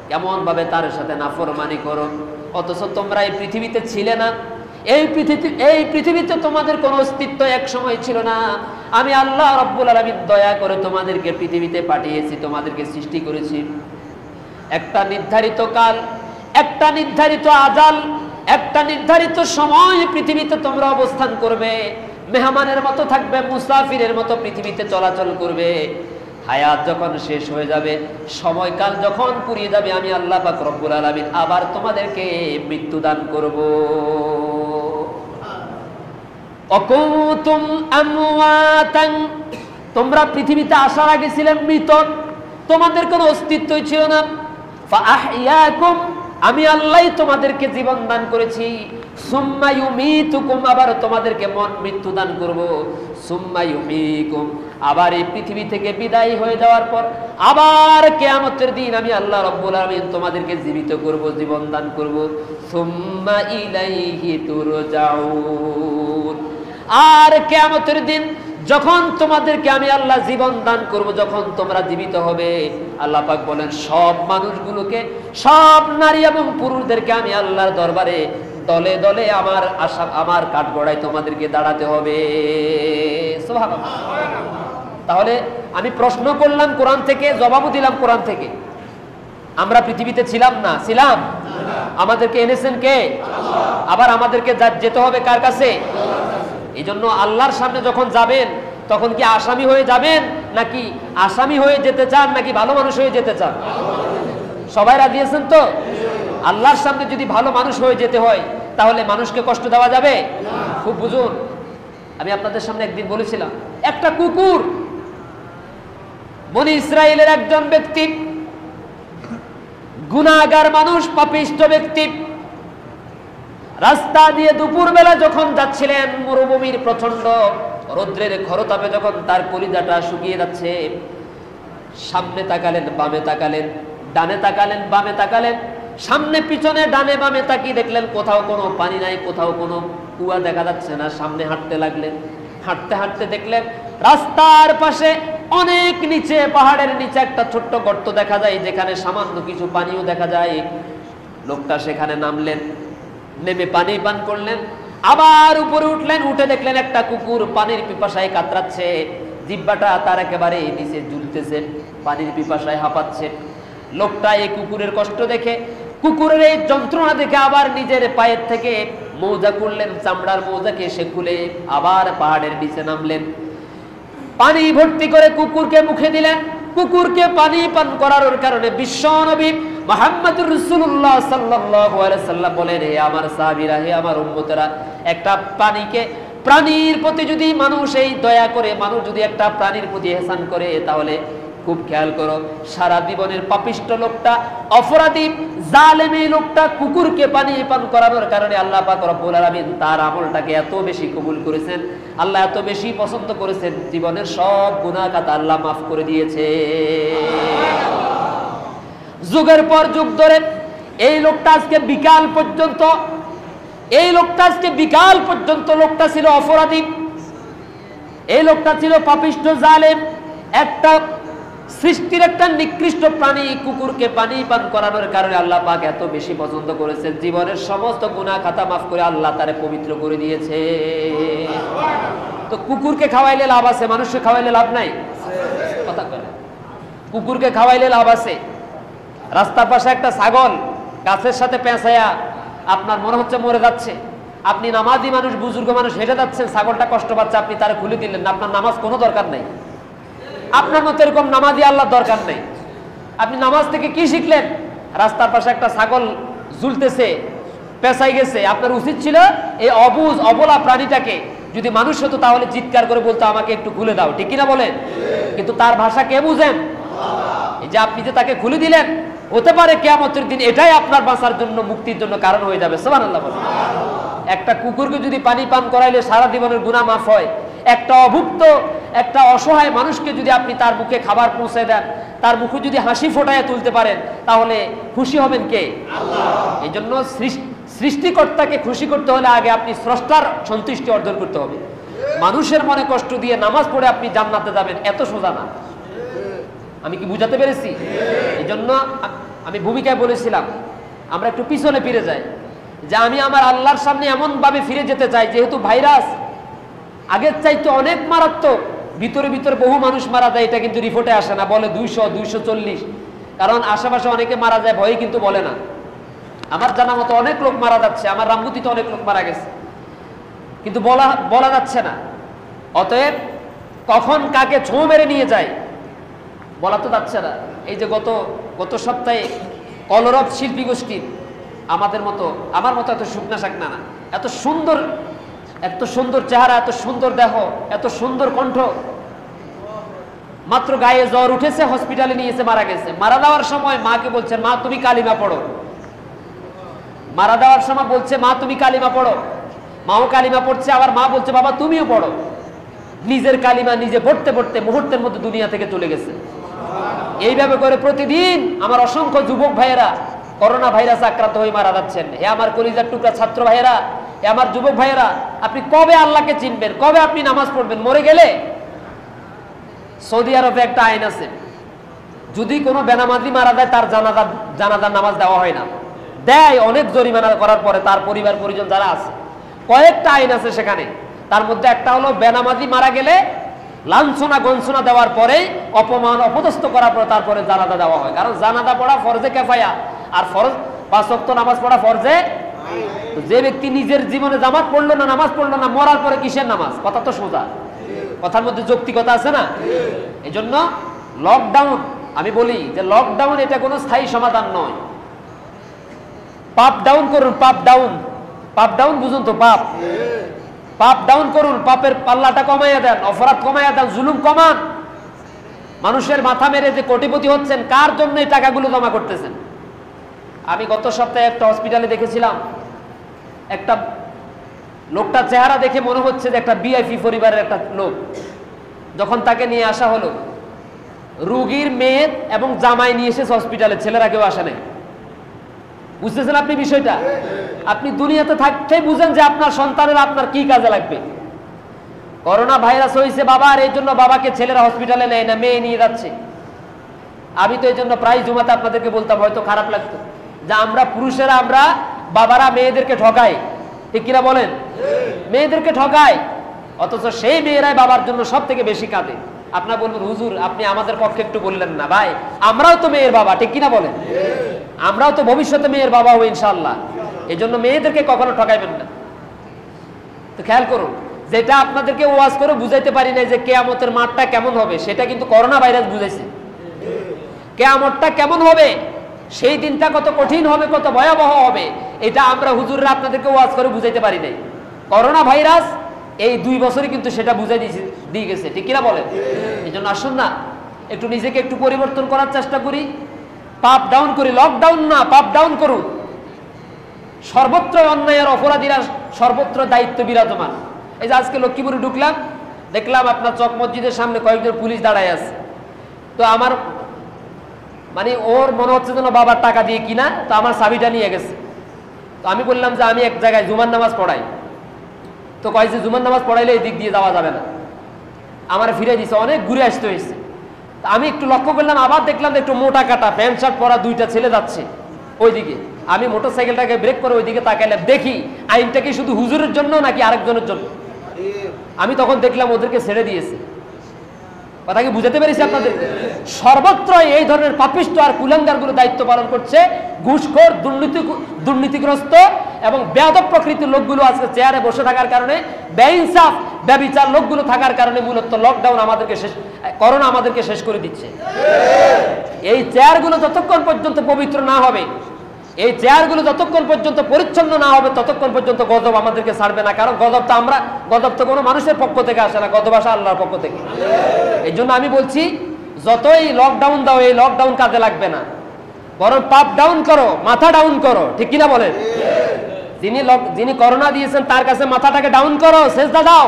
কেমন ভাবে তার সাথে নাফরমানি করো, অথচ তোমরা এই পৃথিবীতে ছিলে না। এই পৃথিবীতে তোমাদের কোনো অস্তিত্ব এক সময় ছিল না। আমি আল্লাহ রাব্বুল আলামিন দয়া করে তোমাদেরকে পৃথিবীতে পাঠিয়েছি, তোমাদেরকে সৃষ্টি করেছি। একটা নির্ধারিত কাল, একটা নির্ধারিত আজাল, একটা নির্ধারিত সময় পৃথিবীতে তোমরা অবস্থান করবে। মেহমানের মতো থাকবে, মুসাফিরের মতো পৃথিবীতে চলাচল করবে। হায়াত যখন শেষ হয়ে যাবে, সময়কাল যখন পুরিয়ে যাবে, আমি আল্লাহ পাক রব্বুল আলামিন আবার তোমাদেরকে মৃত্যু দান করব। অকুতুম আমওয়াতান, তোমরা পৃথিবীতে আসার আগে ছিলে মৃত, তোমাদের কোনো অস্তিত্বই ছিল না। ফাআহইয়াকুম, আমি আল্লাহ তোমাদেরকে জীবন দান করেছি। সুম্মা ইউমীতুকুম, আবার তোমাদেরকে মৃত্যু দান করব। সুম্মা ইউহয়ীকুম, আবার এই পৃথিবী থেকে বিদায় হয়ে যাওয়ার পর আবার কিয়ামতের দিন আমি আল্লাহ রাব্বুল আলামিন তোমাদেরকে জীবিত করব, জীবন দান করব। সুম্মা ইলাইহি তুরজাউন, আর কিয়ামতের দিন যখন তোমাদেরকে আমি আল্লাহ জীবন দান করব, যখন তোমরা জীবিত হবে, আল্লাহ পাক বলেন সব মানুষগুলোকে, সব নারী এবং পুরুষদেরকে আমি আল্লাহর দরবারে দলে দলে আমার কাঠগড়ায় তোমাদেরকে দাঁড়াতে হবে। সুবহানাল্লাহ। তাহলে আমি প্রশ্ন করলাম কোরআন থেকে, জবাবও দিলাম কোরআন থেকে। আমরা পৃথিবীতে ছিলাম না? ছিলাম। আমাদেরকে এনেছেন কে? আবার আমাদেরকে যেতে হবে কার কাছে? এই জন্য আল্লাহর সামনে যখন যাবেন তখন কি আসামি হয়ে যাবেন, নাকি আসামি হয়ে যেতে চান, নাকি ভালো মানুষ হয়ে যেতে চান? সবাই রাজি আছেন তো? আল্লাহর সামনে যদি ভালো মানুষ হয়ে যেতে হয় তাহলে মানুষকে কষ্ট দেওয়া যাবে? খুব বুঝুন, আমি আপনাদের সামনে একদিন বলেছিলাম, একটা কুকুর, বনি ইসরায়েলের একজন ব্যক্তি, গুনাহগার মানুষ, পাপিষ্ঠ ব্যক্তি, রাস্তা দিয়ে দুপুর বেলা যখন যাচ্ছিলেন, মরুভূমির প্রচন্ড রৌদ্রের খরতাপে যখন তার কলিজাটা শুকিয়ে যাচ্ছে, সামনে তাকালেন, বামে তাকালেন, ডানে তাকালেন, বামে তাকালেন, সামনে পিছনে ডানে বামে তাকিয়ে দেখলেন কোথাও কোনো পানি নাই, কোথাও কোনো কুয়া দেখা যাচ্ছে না। সামনে হাঁটতে লাগলেন, হাঁটতে হাঁটতে দেখলেন রাস্তার পাশে অনেক নিচে, পাহাড়ের নিচে একটা ছোট্ট গর্ত দেখা যায়, যেখানে সামান্য কিছু পানিও দেখা যায়। লোকটা সেখানে নামলেন, নেমে পানি পান করলেন, আবার উপরে উঠলেন, উঠে দেখলেন একটা কুকুর পানির পিপাসায় কাতরাচ্ছে, জিহ্বাটা তার একেবারে নিচে ঝুলতেছে, পানির পিপাসায় হাঁপাচ্ছে। লোকটা এই কুকুরের কষ্ট দেখে, কুকুরের এই যন্ত্রণা দেখে আবার নিজের পায়ের থেকে মৌজা করলেন, চামড়ার মৌজাকে সে খুলে আবার পাহাড়ের নিচে নামলেন, পানি ভর্তি করে কুকুরকে মুখে দিলেন। কুকুরকে পানি পান করার কারণে বিশ্ব নবী মুহাম্মদুর রাসূলুল্লাহ সাল্লাল্লাহু আলাইহি সাল্লাম বলেন, হে আমার সাহাবীরা, হে আমার উম্মতেরা, একটা প্রাণীর প্রতি যদি মানুষ এই দয়া করে, মানুষ যদি একটা প্রাণীর প্রতি ইহসান করে, তাহলে খুব খেয়াল করো, সারা জীবনের পাপিষ্ঠ লোকটা, অপরাধী, জালেম এই লোকটা কুকুরকে পানি পান করানোর কারণে আল্লাহ পাক রব্বুল আলামিন তার আমলটাকে এত বেশি কবুল করেছেন, আল্লাহ এত বেশি পছন্দ করেছেন, জীবনের সব গুনাহ খাতা আল্লাহ মাফ করে দিয়েছে। যুগের পর যুগ ধরে এই লোকটা আজকে বিকাল পর্যন্ত লোকটা ছিল অপরাধী, এই লোকটা ছিল পাপিষ্ঠ, জালেম, একটা সৃষ্টির একটা নিকৃষ্ট প্রাণী। কুকুরকে পানি পান করানোর কারণে আল্লাহ পাক এত বেশি পছন্দ করেছেন, জীবনের সমস্ত গুনাহ খাতা মাফ করে আল্লাহ তারে পবিত্র করে দিয়েছে। তো কুকুরকে খাওয়াইলে লাভ আছে, মানুষকে খাওয়াইলে লাভ নাই? কথা বলে, কুকুরকে খাওয়াইলে লাভ আছে। রাস্তার পাশে একটা ছাগল গাছের সাথে পেঁচায়া আপনার মনে হচ্ছে মরে যাচ্ছে, আপনি নামাজি মানুষ, বুজুর্গ মানুষ, হেঁটে যাচ্ছেন, ছাগলটা কষ্ট পাচ্ছে, আপনি তারে খুলে দিলেন না, আপনার নামাজ কোনো দরকার নাই। আপনার মতো এরকম নামাজি আল্লাহর দরকার নেই। আপনি নামাজ থেকে কি শিখলেন? রাস্তার পাশে একটা ছাগল ঝুলতেছে, পেঁচাই গেছে, আপনার উচিত ছিল এই অবলা প্রাণীটাকে যদি মানুষ হতো তাহলে চিৎকার করে বলতো, আমাকে একটু খুলে দাও, ঠিক কিনা বলেন? কিন্তু তার ভাষা কে বুঝেন? এই যে আপনি যে তাকে খুলে দিলেন, হতে পারে কিয়ামতের দিন এটাই আপনার বাঁচার জন্য, মুক্তির জন্য কারণ হয়ে যাবে। সুবহানাল্লাহ বলেন। একটা কুকুরকে যদি পানি পান করাইলে সারা জীবনের গুনাহ মাফ হয়, একটা অভুক্ত, একটা অসহায় মানুষকে যদি আপনি তার মুখে খাবার পৌঁছে দেন, তার মুখে যদি হাসি ফোটায় তুলতে পারেন, তাহলে খুশি হবেন কে? আল্লাহ। এই জন্য সৃষ্টিকর্তাকে খুশি করতে হলে আগে আপনি স্রষ্টার সন্তুষ্টি অর্জন করতে হবে। মানুষের মনে কষ্ট দিয়ে নামাজ পড়ে আপনি জান্নাতে যাবেন, এত সোজা না। আমি কি বুঝাতে পেরেছি? এই জন্য আমি ভূমিকায় বলেছিলাম, আমরা একটু পিছনে ফিরে যাই, যে আমি আমার আল্লাহর সামনে এমন ভাবে ফিরে যেতে চাই, যেহেতু ভাইরাস আগের চাইতে অনেক মারাত্মক, ভিতরে বহু মানুষ মারা যায়, এটা কিন্তু রিপোর্টে আসে না, বলে 200, 240, কারণ আশেপাশে অনেকে মারা যায়, ভয়ে কিন্তু বলে না। আমার জানা মতো অনেক লোক মারা যাচ্ছে, আমার রামগুতিতে অনেক লোক মারা গেছে, কিন্তু বলা যাচ্ছে না। অতএব কখন কাকে ছোঁ মেরে নিয়ে যায় বলা তো যাচ্ছে না। এই যে গত সপ্তাহে কলরব শিল্পী গোষ্ঠীর, আমার মতো এত শুকনা শাকনা না, এত সুন্দর চেহারা, এত সুন্দর দেহ, এত সুন্দর কণ্ঠ, মাত্র গায়ে জ্বর উঠেছে, হসপিটালে নিয়েছে, মারা গেছে। মারা যাওয়ার সময় মাকে বলছেন, মা তুমি কালিমা পড়ো। মারা যাওয়ার সময় বলছে, মা তুমি কালিমা পড়ো। মাও কালিমা পড়ছে, আবার মা বলছে, বাবা তুমিও পড়ো। নিজের কালিমা নিজে পড়তে পড়তে মুহূর্তের মধ্যে দুনিয়া থেকে চলে গেছে। এইভাবে করে প্রতিদিন আমার অসংখ্য যুবক ভাইয়েরা করোনা ভাইরাস আক্রান্ত হয়ে মারা যাচ্ছেন। হে আমার কলিজার টুকরা ছাত্র ভাইয়েরা, হে আমার যুবক ভাইয়েরা, আপনি কবে আল্লাহকে চিনবেন? কবে আপনি নামাজ পড়বেন? মরে গেলে? সৌদি আরবে একটা আইন আছে, যদি কোনো বেনামাজি মারা যায় তার জানাজার নামাজ দেওয়া হয় না। দেয় অনেক জরিমানা করার পরে, তার পরিবার পরিজন যারা আছে, কয়েকটা আইন আছে সেখানে। তার মধ্যে একটা হলো, বেনামাজি মারা গেলে লাঞ্ছনা গঞ্ছনা দেওয়ার পরে, অপমান অপদস্থ করার পরে তারপরে জানাজা দেওয়া হয়। কারণ জানাজা পড়া ফরজে কিফায়া, আর 5 ওয়াক্ত নামাজ পড়া ফরজে। তো যে ব্যক্তি নিজের জীবনে জামাত পড়লো না, নামাজ পড়লো না, মরার পরে কিসের নামাজ? কথা তো সোজা, কথার মধ্যে যৌক্তিকতা আছে না? এই জন্য লকডাউন, আমি বলি যে লকডাউন এটা কোনো স্থায়ী সমাধান নয়। পাপ ডাউন করুন, পাপ ডাউন, পাপ ডাউন বুঝুন তো, পাপ পাপ ডাউন করুন, পাপের পাল্লাটা কমাইয়া দেন, অপরাধ কমাইয়া দেন, জুলুম কমান। মানুষের মাথা মেরে যে কোটিপতি হচ্ছেন, কার জন্য এই টাকাগুলো জমা করতেছেন? আমি গত সপ্তাহে একটা হসপিটালে দেখেছিলাম, একটা লোকটা চেহারা দেখে মনে হচ্ছে যে একটা বিআইপি পরিবারের একটা লোক। যখন তাকে নিয়ে আসা হলো, রুগীর মেয়ে এবং জামাই নিয়ে এসেছে হসপিটালে, ছেলেরা কেউ আসে নাই। বুঝতেছেন আপনি বিষয়টা? আপনি দুনিয়াতে থাকতে বুঝেন যে আপনার সন্তানের আপনার কি কাজে লাগবে। করোনা ভাইরাস হয়েছে বাবা, আর এই জন্য বাবাকে ছেলেরা হসপিটালে নেয় না, মেয়ে নিয়ে যাচ্ছে। আমি তো এই জন্য প্রায় জুমাতে আপনাদেরকে বলতাম, হয়তো খারাপ লাগতো, যে আমরা পুরুষেরা, আমরা বাবারা মেয়েদেরকে ঠকাই, ঠিক কিনা বলেন? মেয়েদেরকে ঠকাই, অথচ সেই মেয়েরাই বাবার জন্য সব থেকে বেশি কাঁদে। আপনার বলবেন হুজুর আপনি আমাদের পক্ষে একটু বললেন না। ভাই, আমরাও তো মেয়ের বাবা, ঠিক কিনা বলেন? আমরাও তো ভবিষ্যতে মেয়ের বাবা হবো ইনশাআল্লাহ। এই জন্য মেয়েদেরকে কখনো ঠকাইবেন না। তো খেয়াল করুন, যেটা আপনাদেরকে ওয়াজ করে বুঝাইতে পারি না যে কিয়ামতের মাঠটা কেমন হবে, সেটা কিন্তু করোনা ভাইরাস বুঝাইছে। কিয়ামতটা কেমন হবে, সেই দিনটা কত কঠিন হবে, কত ভয়াবহ হবে, এটা আমরা হুজুররা আপনাদেরকে ওয়াজ করে বুঝাইতে পারি নাই। করোনা ভাইরাস এই 2 বছরই কিন্তু সেটা বুঝাই দিয়ে গেছে, ঠিক কিনা বলেন? এই জন্য আসুন না, একটু নিজেকে একটু পরিবর্তন করার চেষ্টা করি, পাপ ডাউন করি। লকডাউন না, পাপ ডাউন করুন। সর্বত্র অন্যায়ের অপরাধীরা সর্বত্র দায়িত্ব বিরাজমান। এই যে আজকে লক্ষ্মীপুরে ঢুকলাম, দেখলাম আপনার চক মসজিদের সামনে কয়েকজন পুলিশ দাঁড়ায় আছে। তো আমার মানে ওর মনে হচ্ছে যেন বাবার টাকা দিয়ে কিনা, তো আমার চাবিটা নিয়ে গেছে। তো আমি বললাম যে আমি এক জায়গায় জুমার নামাজ পড়াই। তো কয় যে জুমার নামাজ পড়াইলে এই দিক দিয়ে যাওয়া যাবে না, আমার ফিরে দিছে, অনেক ঘুরে আসতে হয়েছে। আমি একটু লক্ষ্য করলাম, আবার দেখলাম একটু মোটা কাটা প্যান্ট শার্ট পরা 2টা ছেলে যাচ্ছে ওইদিকে। আমি মোটরসাইকেলটাকে ব্রেক করে ওইদিকে তাকাইলাম, দেখি আইনটা কি শুধু হুজুরের জন্য নাকি আরেকজনের জন্য। আমি তখন দেখলাম ওদেরকে ছেড়ে দিয়েছে। কথা কি বুঝাতে পেরেছি আপনাদেরকে? সর্বত্র এই ধরনের পাপিষ্ট আর কুলাঙ্গারগুলো দায়িত্ব পালন করছে। ঘুষখোর, দুর্নীতিগ্রস্ত এবং বেয়াদব প্রকৃতির লোকগুলো আজকে চেয়ারে বসে থাকার কারণে, বেইনসাফ ব্যভিচার লোকগুলো থাকার কারণে মূলত লকডাউন আমাদেরকে করোনা আমাদেরকে শেষ করে দিচ্ছে। এই চেয়ারগুলো যতক্ষণ পর্যন্ত পবিত্র না হবে, এই চেয়ারগুলো যতক্ষণ পর্যন্ত পরিচ্ছন্ন না হবে, ততক্ষণ পর্যন্ত গজব আমাদেরকে ছাড়বে না। কারণ গজব তো কোনো মানুষের পক্ষ থেকে আসে না, গজব আসে আল্লাহর পক্ষ থেকে। এই জন্য আমি বলছি, যতই লকডাউন দাও, এই লকডাউন কাজে লাগবে না, বরং পাপ ডাউন করো, মাথা ডাউন করো, ঠিক কিনা বলেন? যিনি করোনা দিয়েছেন তার কাছে মাথাটাকে ডাউন করো, সেজদা দাও,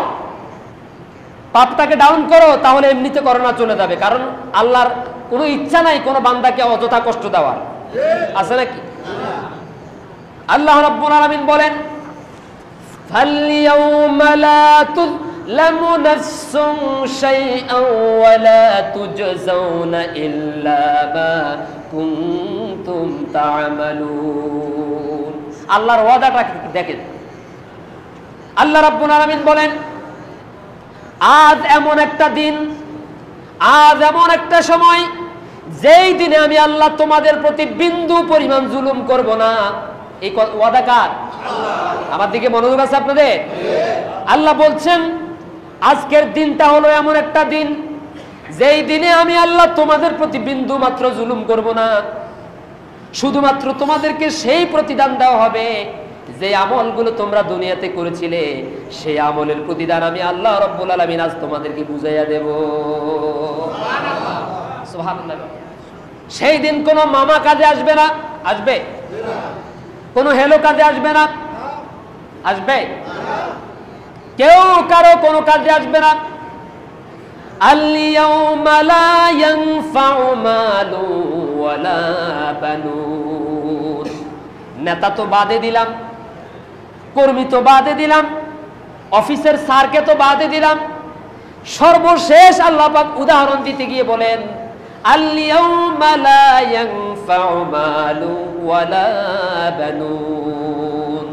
পাপটাকে ডাউন করো, তাহলে এমনিতে করোনা চলে যাবে। কারণ আল্লাহর কোনো ইচ্ছা নাই কোনো বান্দাকে অযথা কষ্ট দেওয়ার, আছে নাকি? আল্লাহ রাব্বুল আলামিন বলেন, ফালইয়াউমা লা তুযলামু নাফসুন শাইআন ওয়া লা তুজজাউনা ইল্লা মা কুনতুম তা'মালুন। আল্লাহর ওয়াদাটা দেখেন। আল্লাহ রাব্বুল আলামিন বলেন, আজ এমন একটা দিন, আজ এমন একটা সময়, যেই দিনে আমি আল্লাহ তোমাদের প্রতি বিন্দু পরিমাণ জুলুম করব না। এই ওয়াদা কার? আমার দিকে মনোযোগ আছে আপনাদের? আল্লাহ বলছেন আজকের দিনটা হলো এমন একটা দিন, যেই দিনে আমি আল্লাহ তোমাদের প্রতি বিন্দু মাত্র জুলুম করব না। শুধুমাত্র তোমাদেরকে সেই প্রতিদান দেওয়া হবে যে আমলগুলো তোমরা দুনিয়াতে করেছিলে, সেই আমলের প্রতিদান আমি আল্লাহ রাব্বুল আলামিন আজ তোমাদেরকে বুঝাইয়া দেব। সুবহানাল্লাহ। সেই দিন কোনো মামা কাজে আসবে না, আসবে? কোনো হেলো কাজে আসবে না, আসবে? কেউ কারো কোনো কাজে আসবে না। আল-ইয়াউমা লা ইয়ানফাউ মালু ওয়ালা বানুন। নেতা তো বাদে দিলাম, কর্মী তো বাদে দিলাম, অফিসের স্যারকে তো বাদে দিলাম, সর্বশেষ আল্লাহ পাক উদাহরণ দিতে গিয়ে বলেন, আল-ইয়াউমা লা ইয়ানফাউ মালু ওয়ালা বানুন।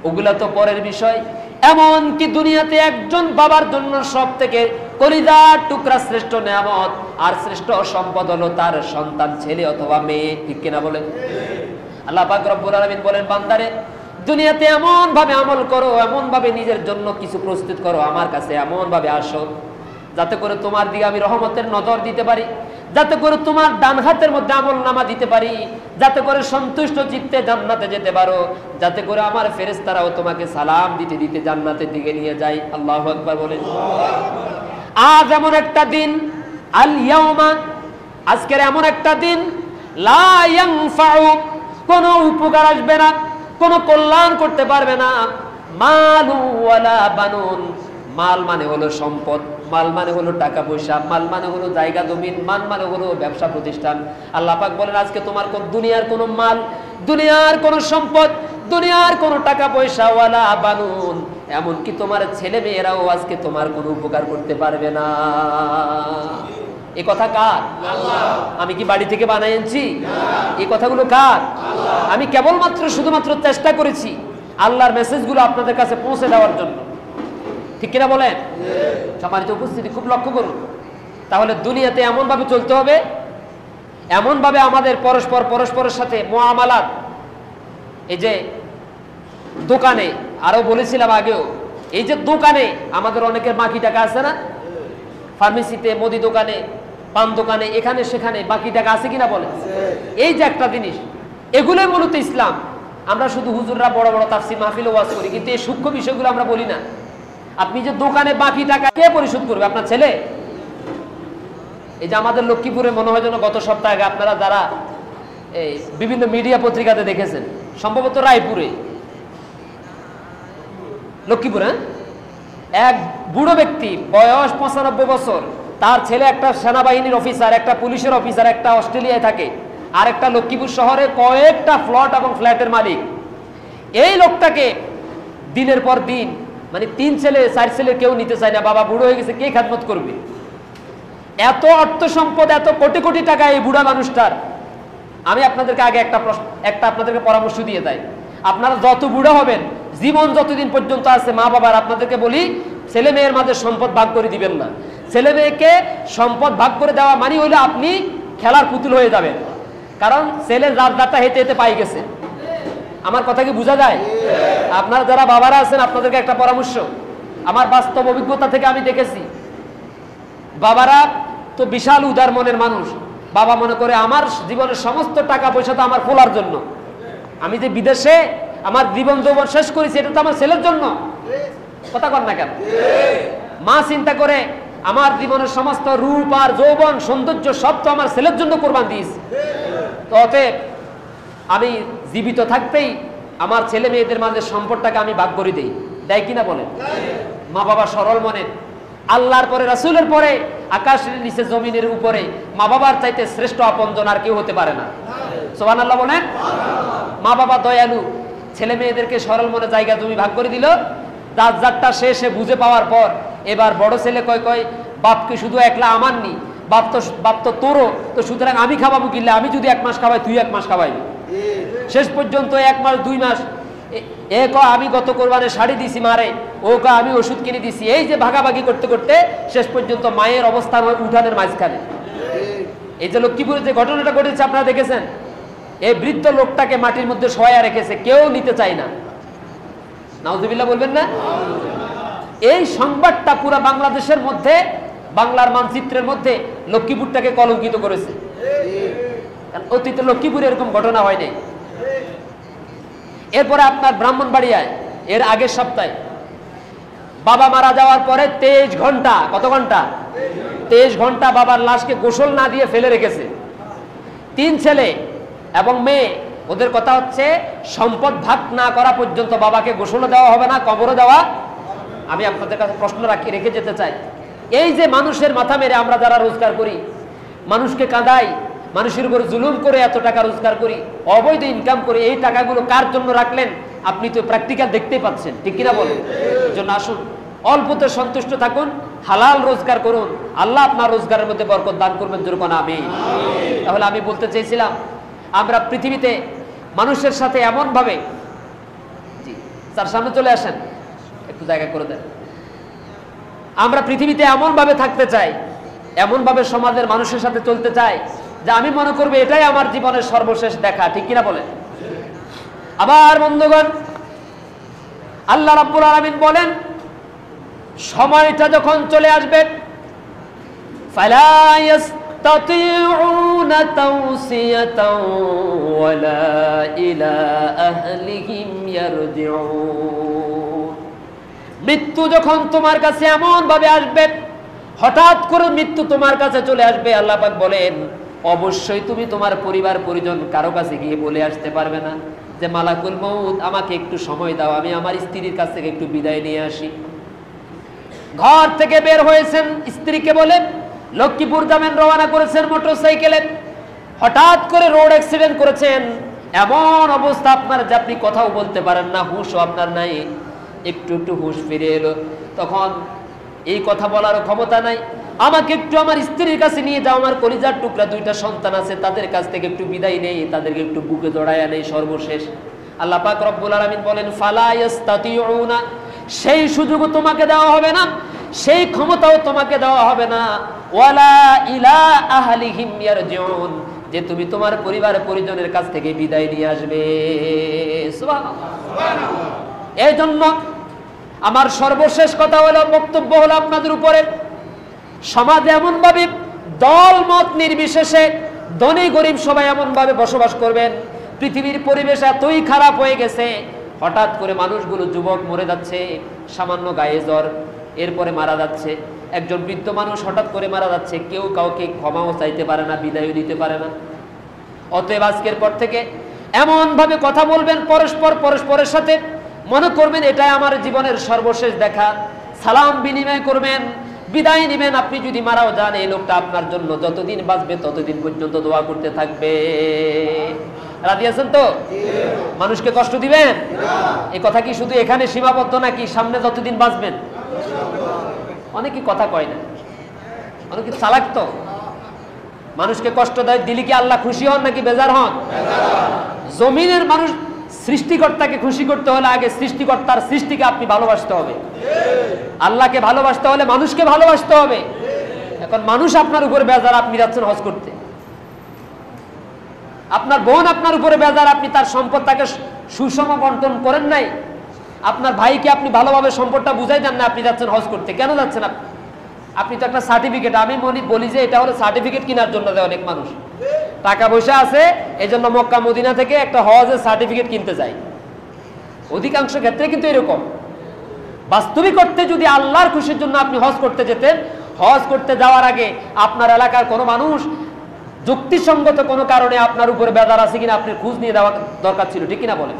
ওগুলা তো পরের বিষয়। এমন কি দুনিয়াতে একজন বাবার জন্য সব থেকে কলিজার টুকরা শ্রেষ্ঠ নেয়ামত আর শ্রেষ্ঠ সম্পদ হলো তার সন্তান, ছেলে অথবা মেয়ে, ঠিক কিনা বলেন? আল্লাহ পাক রব্বুল আলামিন বলেন, বান্দারে দুনিয়াতে এমন ভাবে আমল করো, এমন ভাবে নিজের জন্য কিছু প্রস্তুত করো, আমার কাছে এমন ভাবে আসো যাতে করে তোমার দিকে আমি রহমতের নজর দিতে পারি, যাতে করে তোমার ডান হাতের মধ্যে আমল নামা দিতে পারি, যাতে করে সন্তুষ্ট চিত্তে জান্নাতে যেতে পারো, যাতে করে আমার ফেরেশতারাও তোমাকে সালাম দিতে দিতে জান্নাতের দিকে নিয়ে যায়। আল্লাহু আকবার বলেন। আজ এমন একটা দিন, আল ইয়াউমা, আজকের এমন একটা দিন, লা ইয়ানফাউ, কোনো উপকার আসবে না, কোনো কল্যাণ করতে পারবে না, মালু ওয়ালা বানুন, মাল মানে হলো সম্পদ, মাল মানে হলো টাকা পয়সা, মাল মানে হলো জায়গা জমিন, মাল মানে হলো ব্যবসা প্রতিষ্ঠান। আল্লাহ পাক বলেন, আজকে তোমার দুনিয়ার কোনো মাল, দুনিয়ার কোনো সম্পদ, দুনিয়ার কোনো টাকা পয়সা, ওয়ালা বানুন, এমনকি তোমার ছেলে মেয়েরাও আজকে তোমার কোনো উপকার করতে পারবে না। এই কথা কার? আমি কি বাড়ি থেকে বানাই আনছি? এই কথাগুলো কার? আমি কেবলমাত্র শুধুমাত্র চেষ্টা করেছি আল্লাহর মেসেজগুলো আপনাদের কাছে পৌঁছে দেওয়ার জন্য, ঠিক কিনা বলেন? সম্মানিত উপস্থিতি, খুব লক্ষ্য করুন। তাহলে দুনিয়াতে এমন ভাবে চলতে হবে, এমন ভাবে আমাদের পরস্পরের সাথে মুআমালাত, এই যে দোকানে, আরো বলেছিলাম আগেও, এই যে দোকানে আমাদের অনেকের বাকি টাকা আছে না, ফার্মেসিতে, মুদি দোকানে, পান দোকানে, এখানে সেখানে বাকি টাকা আছে কিনা বলেন? এই যে একটা জিনিস, এগুলোই মূলত ইসলাম। আমরা শুধু হুজুররা বড় বড় তাফসীর মাহফিলে ওয়াজ করি, কিন্তু এই সূক্ষ্ম বিষয়গুলো আমরা বলি না। আপনি যে দোকানে বাকি টাকা কে পরিশোধ করবে? আপনার ছেলে। এই যে আমাদের লক্ষ্মীপুরে মনে হয় যেন গত সপ্তাহে আগে আপনারা যারা এই বিভিন্ন মিডিয়া পত্রিকাতে দেখেছেন, সম্ভবত রায়পুরে, লক্ষ্মীপুর, হ্যাঁ, এক বুড়ো ব্যক্তি, বয়স 95 বছর, তার ছেলে একটা সেনাবাহিনীর অফিসার, একটা পুলিশের অফিসার, একটা অস্ট্রেলিয়ায় থাকে, আর একটা লক্ষ্মীপুর শহরে কয়েকটা প্লট এবং ফ্ল্যাটের মালিক। এই লোকটাকে দিনের পর দিন, মানে 3 ছেলে 4 ছেলে কেউ নিতে চায় না, বাবা বুড়ো হয়ে গেছে, কে খেদমত করবে? এত অর্থ সম্পদ, এত কোটি কোটি টাকা এই বুড়া মানুষটার। আমি আপনাদেরকে আগে একটা আপনাদেরকে পরামর্শ দিয়ে দেয়, আপনারা যত বুড়া হবেন, জীবন যতদিন পর্যন্ত আছে, মা বাবার আপনাদেরকে বলি, ছেলে মেয়ের মাঝে সম্পদ ভাগ করে দিবেন না। ছেলে মেয়েকে সম্পদ ভাগ করে দেওয়া মানে হইলে আপনি খেলার পুতুল হয়ে যাবেন, কারণ ছেলের রাতটা হেঁটে হেঁটে পাই গেছে। আমার কথা কি বোঝা যায়? আপনারা যারা বাবারা আছেন, আপনাদেরকে একটা পরামর্শ, আমার বাস্তব অভিজ্ঞতা থেকে আমি দেখেছি, বাবারা তো বিশাল উদার মনের মানুষ। বাবা মনে করে আমার জীবনের সমস্ত টাকা পয়সা তো আমার ফোলার জন্য, আমি যে বিদেশে আমার জীবন যৌবন শেষ করেছি, এটা তো আমার ছেলের জন্য। কথা কর না কেন? মা চিন্তা করে আমার জীবনের সমস্ত রূপ আর যৌবন সৌন্দর্য সব তো আমার ছেলের জন্য কোরবান দিয়েছি, তো অতএব আমি জীবিত থাকতেই আমার ছেলে মেয়েদের মাঝে সম্পদটাকে আমি ভাগ করে দেই। দেয় কিনা বলেন? মা বাবা সরল মনে, আল্লাহর পরে, রাসূলের পরে, আকাশের নিচে জমিনের উপরে মা বাবার চাইতে শ্রেষ্ঠ আপনজন আর কেউ হতে পারে না। সুবহানাল্লাহ বলেন। মা বাবা দয়ালু, ছেলে মেয়েদেরকে সরল মনে জায়গা জমি ভাগ করে দিল। যারটা সে বুঝে পাওয়ার পর এবার বড় ছেলে কয় বাপকে শুধু একলা আমার নি, বাপ তো তোরও, তো সুতরাং আমি খাওয়াবো কিনলে, আমি যদি 1 মাস খাওয়াই তুই 1 মাস খাওয়াইবি। শেষ পর্যন্ত 1 মাস 2 মাস, এ কয় আমি গত কোরবানে শাড়ি দিছি মারে, ও কয় আমি ওষুধ কিনে দিছি। এই যে ভাগাভাগি করতে করতে শেষ পর্যন্ত মায়ের অবস্থান হয় উঠানের মাঝখানে। এই যে লক্ষ্মীপুরে যে ঘটনাটা ঘটেছে আপনারা দেখেছেন, এই বৃদ্ধ লোকটাকে মাটির মধ্যে শোয়া রেখেছে, কেউ নিতে চায় না। নাউজুবিল্লাহ বলবেন না? এই সংবাদটা পুরো বাংলাদেশের মধ্যে, বাংলার মানচিত্রের মধ্যে লক্ষ্মীপুরটাকে কলঙ্কিত করেছে। অতীতে লক্ষ্মীপুরে এরকম ঘটনা হয় নাই। এরপরে আপনার ব্রাহ্মণবাড়িয়ায় এর আগের সপ্তাহে বাবা মারা যাওয়ার পরে 23 ঘন্টা, কত ঘন্টা? 23 ঘন্টা বাবার লাশকে গোসল না দিয়ে ফেলে রেখেছে। 3 ছেলে এবং মেয়ে, ওদের কথা হচ্ছে সম্পদ ভাগ না করা পর্যন্ত বাবাকে গোসলও দেওয়া হবে না, কবরও দেওয়া। আমি আপনাদের কাছে প্রশ্ন রেখে যেতে চাই, এই যে মানুষের মাথা মেরে আমরা যারা রোজগার করি, মানুষকে কাঁদাই, মানুষের উপর জুলুম করে এত টাকা রোজগার করি, অবৈধ ইনকাম করে, এই টাকাগুলো কার জন্য রাখলেন? আপনি তো প্র্যাকটিক্যাল দেখতেই পাচ্ছেন, ঠিক কিনা বলেন? এই জন্য আসুন, অল্পতে সন্তুষ্ট থাকুন, হালাল রোজগার করুন, আল্লাহ আপনার রোজগারের মধ্যে বরকত দান করবেন, যেরকম আমিন। তাহলে আমি বলতে চেয়েছিলাম, আমরা পৃথিবীতে মানুষের সাথে এমন ভাবে, জি তার সামনে চলে আসেন, একটু জায়গা করে দেন। আমরা পৃথিবীতে এমন ভাবে থাকতে চাই, এমন ভাবে সমাজের মানুষের সাথে চলতে চাই যে আমি মনে করবো এটাই আমার জীবনের সর্বশেষ দেখা, ঠিক কিনা বলেন? আবার বন্ধুগণ, আল্লাহ রাব্বুল আলামিন বলেন, সময়টা যখন চলে আসবে, ফালা ইয়াস্তাতিউনা তাওসিয়াতাও ওয়ালা ইলা আহলিহিম ইয়ারজিউন। মৃত্যু যখন তোমার কাছে এমন ভাবে আসবে, হঠাৎ করে মৃত্যু তোমার কাছে চলে আসবে, আল্লাহ পাক বলেন অবশ্যই তুমি তোমার পরিবার পরিজন কারো কাছে গিয়ে বলে আসতে পারবে না যে মালাকুল মউত আমাকে একটু সময় দাও, আমি আমার স্ত্রীর কাছ থেকে একটু বিদায় নিয়ে আসি। ঘর থেকে বের হয়েছেন, স্ত্রীকে বলে লক্ষ্মীপুর যাবেন, রওনা করেছেন মোটরসাইকেলে, হঠাৎ করে রোড অ্যাক্সিডেন্ট করেছেন, এমন অবস্থা আপনার যে আপনি কথাও বলতে পারেন না, হুঁশও আপনার নাই, একটু একটু হুঁশ ফিরে এলো, তখন এই কথা বলারও ক্ষমতা নাই, আমাকে একটু আমার স্ত্রীর কাছে নিয়ে যাও, আমার কলিজার টুকরা দুইটা সন্তান আছে, তাদের কাছ থেকে একটু বিদায় নেই, তাদেরকে একটু বুকে জড়াইয়া নেই। সর্বশেষ আল্লাহ পাক রব্বুল আলামিন বলেন ফালা ইয়াস্তাতিউনা, সেই সুযোগও তোমাকে দেওয়া হবে না, সেই ক্ষমতাও তোমাকে দেওয়া হবে না, ওয়ালা ইলা আহলিহিম ইয়ারজিউন, যে তুমি তোমার পরিবার পরিজনের কাছ থেকে বিদায় নিয়ে আসবে। সুবহানাল্লাহ, সুবহানাল্লাহ। এই জন্য আমার সর্বশেষ কথা হলো, বক্তব্য হলো আপনাদের উপরে, সমাজে এমন ভাবে দল মত নির্বিশেষে ধনী গরিব সবাই এমন ভাবে বসবাস করবেন, পৃথিবীর পরিবেশ এতই খারাপ হয়ে গেছে, হঠাৎ করে মানুষগুলো, যুবক মরে যাচ্ছে, সামান্য গায়ে জ্বর, এরপরে মারা যাচ্ছে, একজন বৃদ্ধ মানুষ হঠাৎ করে মারা যাচ্ছে, কেউ কাউকে ক্ষমাও চাইতে পারে না, বিদায়ও দিতে পারে না। অতএব আজকের পর থেকে এমন ভাবে কথা বলবেন পরস্পরের সাথে, মনে করবেন এটাই আমার জীবনের সর্বশেষ দেখা, সালাম বিনিময় করবেন, বিদায় নেবেন। আপনি যদি মারাও যান, এই লোকটা আপনার জন্য যতদিন বাঁচবে ততদিন পর্যন্ত দোয়া করতে থাকবে। রাজি আছেন তো? মানুষকে কষ্ট দিবেন? এই কথা কি শুধু এখানে সীমাবদ্ধ নাকি সামনে যতদিন বাঁচবেন? অনেকে কথা কয় না, অনেকে চালাক তো, মানুষকে কষ্ট দেয়, দিলে কি আল্লাহ খুশি হন নাকি বেজার হন? জমিনের মানুষ সৃষ্টিকর্তাকে খুশি করতে হলে আগে সৃষ্টিকর্তার সৃষ্টিকে আপনি ভালোবাসতে হবে। আল্লাহকে ভালোবাসতে হলে মানুষকে ভালোবাসতে হবে। এখন মানুষ আপনার উপরে বেজার, আপনি যাচ্ছেন হজ করতে, আপনার বোন আপনার উপরে বেজার, আপনি তার সম্পদ তাকে সুষম বন্টন করেন নাই, আপনার ভাইকে আপনি ভালোভাবে সম্পদটা বুঝাই দেন না, আপনি যাচ্ছেন হজ করতে। কেন যাচ্ছেন আপনি? তো একটা সার্টিফিকেট, আমি বলি যে এটা হলো সার্টিফিকেট কেনার জন্য যায় অনেক মানুষ, টাকা পয়সা আছে এই জন্য মক্কা মদিনা থেকে একটা হজের সার্টিফিকেট কিনতে যায়, অধিকাংশ ক্ষেত্রে কিন্তু এরকম। বাস্তবিক অর্থে যদি আল্লাহর খুশির জন্য আপনি হজ করতে যেতেন, হজ করতে যাওয়ার আগে আপনার এলাকার কোনো মানুষ যুক্তিসঙ্গত কোনো কারণে আপনার উপরে বেজার আছে কিনা আপনি খোঁজ নিয়ে দেওয়া দরকার ছিল, ঠিক কিনা বলেন?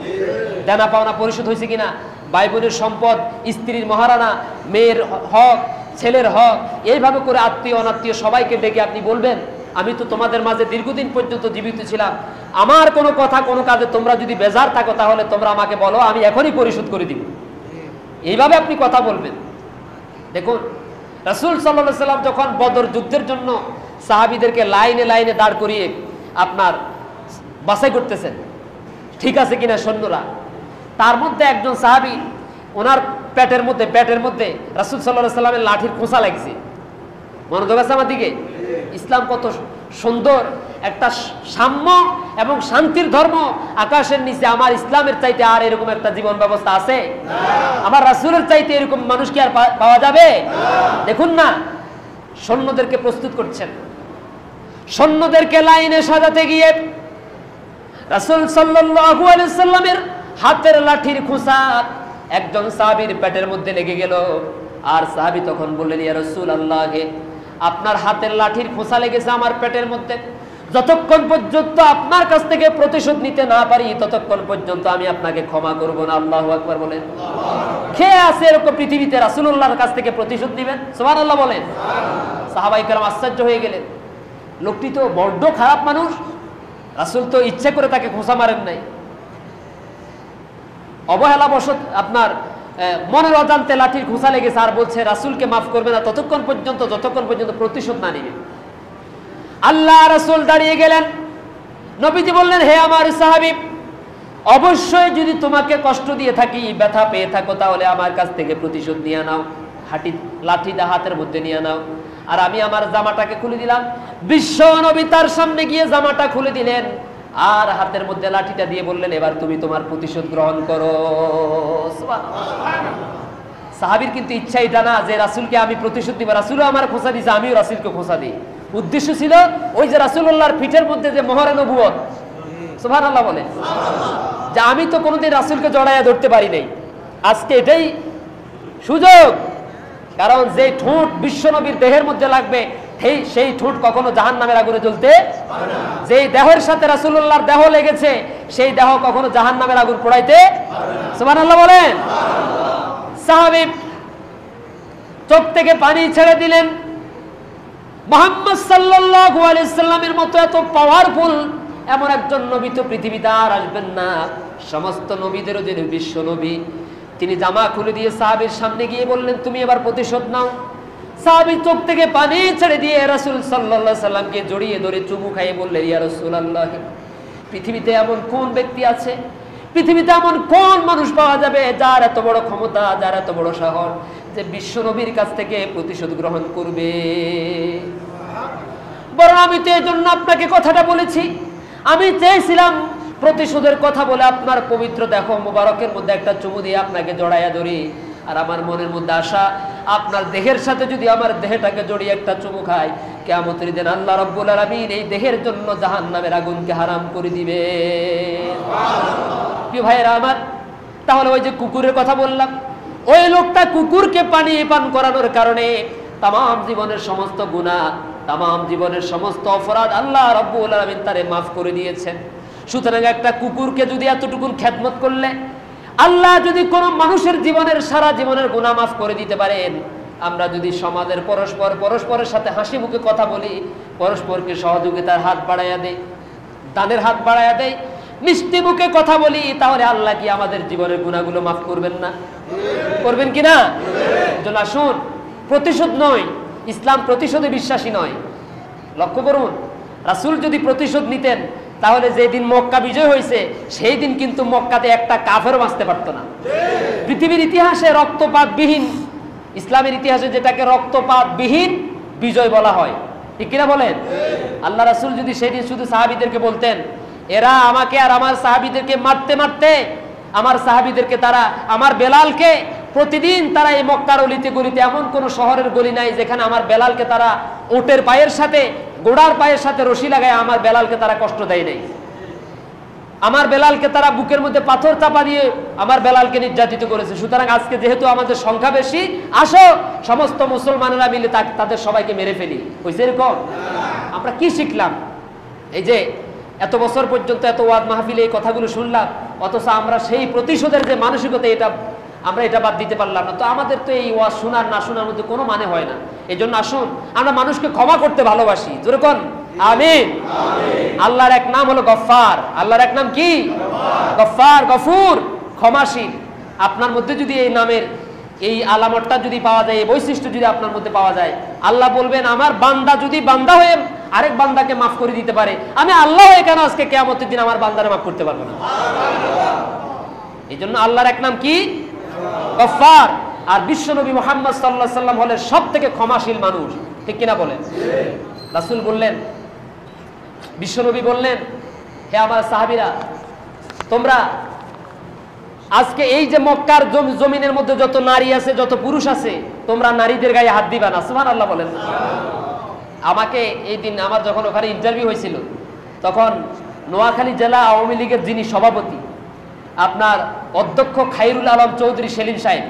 দেনা পাওনা পরিশোধ হয়েছে কিনা, ভাই বোনের সম্পদ, স্ত্রীর মহারানা, মেয়ের হক, ছেলের হক, এইভাবে করে আত্মীয় অনাত্মীয় সবাইকে ডেকে আপনি বলবেন আমি তো তোমাদের মাঝে দীর্ঘদিন পর্যন্ত জীবিত ছিলাম, আমার কোনো কথা কোনো কাজে তোমরা যদি বেজার থাকো তাহলে তোমরা আমাকে বলো, আমি এখনই পরিশোধ করে দিব। এইভাবে আপনি কথা বলবেন। দেখুন রাসূল সাল্লাল্লাহু আলাইহি সাল্লাম যখন বদর যুদ্ধের জন্য সাহাবীদেরকে লাইনে লাইনে দাঁড় করিয়ে আপনার বাছাই করতেছেন ঠিক আছে কিনা সৈন্যরা, তার মধ্যে একজন সাহাবী, ওনার পেটের মধ্যে রাসূল সাল্লাল্লাহু আলাইহি সাল্লামের লাঠির খোঁচা লাগছে। মনোযোগ আছে আমার দিকে? ইসলাম কত সুন্দর একটা সাম্য এবং শান্তির ধর্ম। আকাশের নিচে আমার ইসলামের চাইতে আর এরকম একটা জীবন ব্যবস্থা আছে? আমার রাসূলের চাইতে এরকম মানুষ কি আর পাওয়া যাবে? দেখুন না, সৈন্যদেরকে প্রস্তুত করছেন, সৈন্যদেরকে লাইনে সাজাতে গিয়ে রাসূল সাল্লাল্লাহু আলাইহি সাল্লামের হাতের লাঠির খোঁচা একজন সাহাবীর পেটের মধ্যে লেগে গেল। আর সাহাবী তখন বললেন, ইয়া রাসূলুল্লাহ, আপনার হাতের লাঠির খোঁচা লেগেছে আমার পেটের মধ্যে, যতক্ষণ পর্যন্ত আপনার কাছ থেকে প্রতিশোধ নিতে না পারি ততক্ষণ পর্যন্ত আমি আপনাকে ক্ষমা করব না। আল্লাহু আকবার বলেন। কে আছে এরকম পৃথিবীতে রাসূলুল্লাহর কাছ থেকে প্রতিশোধ নেবেন? সুবহানাল্লাহ বলেন। সাহাবায়ে কেরাম আশ্চর্য হয়ে গেলেন, লোকটি তো বড্ড খারাপ মানুষ, রাসূল তো ইচ্ছে করে তাকে খোঁচা মারেন নাই, অবহেলাবশত আপনার মনের অজান্তে লাঠির খোঁচা লেগেছে, আর বলছে রাসূলকে মাফ করবে না যতক্ষণ পর্যন্ত প্রতিশোধ না নেবে। আল্লাহ রাসূল দাঁড়িয়ে গেলেন, নবীজি বললেন, হে আমার সাহাবী, অবশ্যই যদি তোমাকে কষ্ট দিয়ে থাকি, ব্যথা পেয়ে থাকো, তাহলে আমার কাছ থেকে প্রতিশোধ নিয়ে নাও, লাঠিটা হাতের মধ্যে নিয়ে নাও। আর আমি আমার জামাটাকে খুলে দিলাম। বিশ্ব নবী তার সামনে গিয়ে জামাটা খুলে দিলেন। আর হাতের মধ্যে লাঠিটা দিয়ে বললেন, এবার তুমি তোমার প্রতিশোধ গ্রহণ করো। সাহাবীর কিন্তু ইচ্ছা এটা না যে রাসূলকে আমি প্রতিশোধ দিব, রাসূলও আমার খোঁচা দিয়েছে, আমিও রাসূলকে খোঁচা দিই। উদ্দেশ্য ছিল ওই যে রাসূলুল্লাহর পিঠের মধ্যে যে মোহরে নবুয়ত, সুবহানাল্লাহ বলে, যে আমি তো কোনোদিন রাসূলকে জড়াইয়া ধরতে পারি নাই, আজকে এটাই সুযোগ। কারণ যে ঠোঁট বিশ্বনবীর দেহের মধ্যে লাগবে সেই ঠোঁট কখনো জাহান্নামের আগুনে জ্বলতে পারে না। যেই দেহের সাথে রাসূলুল্লাহর দেহ লেগেছে সেই দেহ কখনো জাহান্নামের আগুন পোড়াইতে পারে না। সুবহানাল্লাহ বলেন। সাহাবী চোখ থেকে পানি ছেড়ে দিলেন। মুহাম্মদ সাল্লাল্লাহু আলাইহি সাল্লামের মতো এত পাওয়ারফুল এমন একজন নবী তো পৃথিবীতে আর আসবেন না। সমস্ত নবীদেরও যিনি বিশ্ব নবী, তিনি জামা খুলে দিয়ে সাহাবীর সামনে গিয়ে বললেন, তুমি এবার প্রতিশোধ নাও। সাহাবী চোখ থেকে পানি ছেড়ে দিয়ে রাসূল সাল্লাল্লাহু আলাইহি সাল্লামকে জড়িয়ে ধরে চুমু খাইয়ে বললেন, ইয়া রাসূলুল্লাহ, পৃথিবীতে এমন কোন ব্যক্তি আছে, পৃথিবীতে এমন কোন মানুষ পাওয়া যাবে যার এত বড় ক্ষমতা, যার এত বড় সাহস, যে বিশ্ব নবীর কাছ থেকে প্রতিশোধ গ্রহণ করবে? বরং আমি তো এই জন্য আপনাকে কথাটা বলেছি, আমি চেয়েছিলাম প্রতিশোধের কথা বলে আপনার পবিত্র দেহ মোবারকের মধ্যে একটা চুমু দিয়ে আপনাকে জড়াইয়া ধরি। আর আমার মনের মধ্যে আশা, আপনার দেহের সাথে যদি আমার দেহটাকে জড়িয়ে একটা চুমু খাই, কিয়ামতের দিন আল্লাহ রাব্বুল আলামিন এই দেহের জন্য জাহান্নামের আগুনকে হারাম করে দিবে। কি ভাইরা আমার, তাহলে ওই যে কুকুরের কথা বললাম, ওই লোকটা কুকুরকে পানি পান করানোর কারণে তামাম জীবনের সমস্ত গুনাহ, তামাম জীবনের সমস্ত অপরাধ আল্লাহ রাব্বুল আলামিন তারে মাফ করে দিয়েছেন। সুতরাং একটা কুকুরকে যদি এতটুকুন খেদমত করলে আল্লাহ যদি কোনো মানুষের জীবনের সারা জীবনের গুনাহ মাফ করে দিতে পারেন, আমরা যদি সমাজের পরস্পরের সাথে হাসি মুখে কথা বলি, পরস্পরকে সহযোগিতার হাত বাড়াইয়া দেই, দানের হাত বাড়াইয়া দেই, মিষ্টি মুখে কথা বলি, তাহলে আল্লাহ কি আমাদের জীবনের গুনাহগুলো মাফ করবেন না? করবেন কি না? চল আসুন, প্রতিশোধ নয়, ইসলাম প্রতিশোধে বিশ্বাসী নয়। লক্ষ্য করুন, রাসূল যদি প্রতিশোধ নিতেন তাহলে যেদিন মক্কা বিজয় হয়েছে সেই দিন কিন্তু মক্কাতে একটা কাফেরও বাঁচতে পারতো না। পৃথিবীর ইতিহাসে রক্তপাতবিহীন, ইসলামের ইতিহাসে যেটাকে রক্তপাতবিহীন বিজয় বলা হয়, ঠিক কিনা বলেন? আল্লাহ রাসূল যদি সেদিন শুধু সাহাবীদেরকে বলতেন, এরা আমাকে আর আমার সাহাবীদেরকে মারতে মারতে, আমার সাহাবীদেরকে তারা, আমার বেলালকে প্রতিদিন তারা এই মক্কার অলিতে গলিতে, এমন কোন শহরের গলি নাই যেখানে আমার বেলালকে তারা ওটের পায়ের সাথে, ঘোড়ার পায়ের সাথে রশি লাগায় আমার বেলালকে তারা কষ্ট দেয় নাই, আমার বেলালকে তারা বুকের মধ্যে পাথর চাপা দিয়ে আমার বেলালকে নির্যাতিত করেছে। সুতরাং আজকে যেহেতু আমাদের সংখ্যা বেশি, আসো সমস্ত মুসলমানেরা মিলে তাদের সবাইকে মেরে ফেলি। হয়েছে এরকম? আমরা কি শিখলাম? এই যে এত বছর পর্যন্ত এত ওয়াজ মাহফিলে এই কথাগুলো শুনলাম, অথচ আমরা সেই প্রতিশোধের যে মানসিকতা, আমরা এটা বাদ দিতে পারলাম না। তো আমাদের তো এই ওয়াজ শোনার না শোনার মধ্যে কোনো মানে হয় না। এই জন্য আসুন আমরা মানুষকে ক্ষমা করতে ভালোবাসি। জোরে কোন আমিন। আল্লাহর এক নাম হলো গফফার। আল্লাহর এক নাম কি? গফফার, গফুর, ক্ষমাশীল। আপনার মধ্যে যদি এই নামের এই আলামতটা যদি পাওয়া যায়, এই বৈশিষ্ট্য যদি আপনার মধ্যে পাওয়া যায়, আল্লাহ বলবেন আমার বান্দা যদি বান্দা হয়ে আরেক বান্দাকে মাফ করে দিতে পারে, আমি আল্লাহ হয়ে কেন আজকে কিয়ামতের দিন আমার বান্দারে মাফ করতে পারবো না? এই জন্য আল্লাহর এক নাম কি? গফফার। আর বিশ্বনবী মুহাম্মদ সাল্লাল্লাহু আলাইহি সাল্লাম হলেন সবথেকে ক্ষমাশীল মানুষ, ঠিক কিনা বলেন? রাসূল বললেন, বিশ্বনবী বললেন, হে আমার সাহাবীরা, তোমরা আজকে এই যে মক্কার জমিনের মধ্যে যত নারী আছে, যত পুরুষ আছে, তোমরা নারীদের গায়ে হাত দিবা না। সুবহানাল্লাহ বলেন। আমাকে এই দিন আমার যখন ওখানে ইন্টারভিউ হয়েছিল, তখন নোয়াখালী জেলা আওয়ামী লীগের যিনি সভাপতি, আপনার অধ্যক্ষ খায়রুল আলম চৌধুরী সেলিম সাহেব,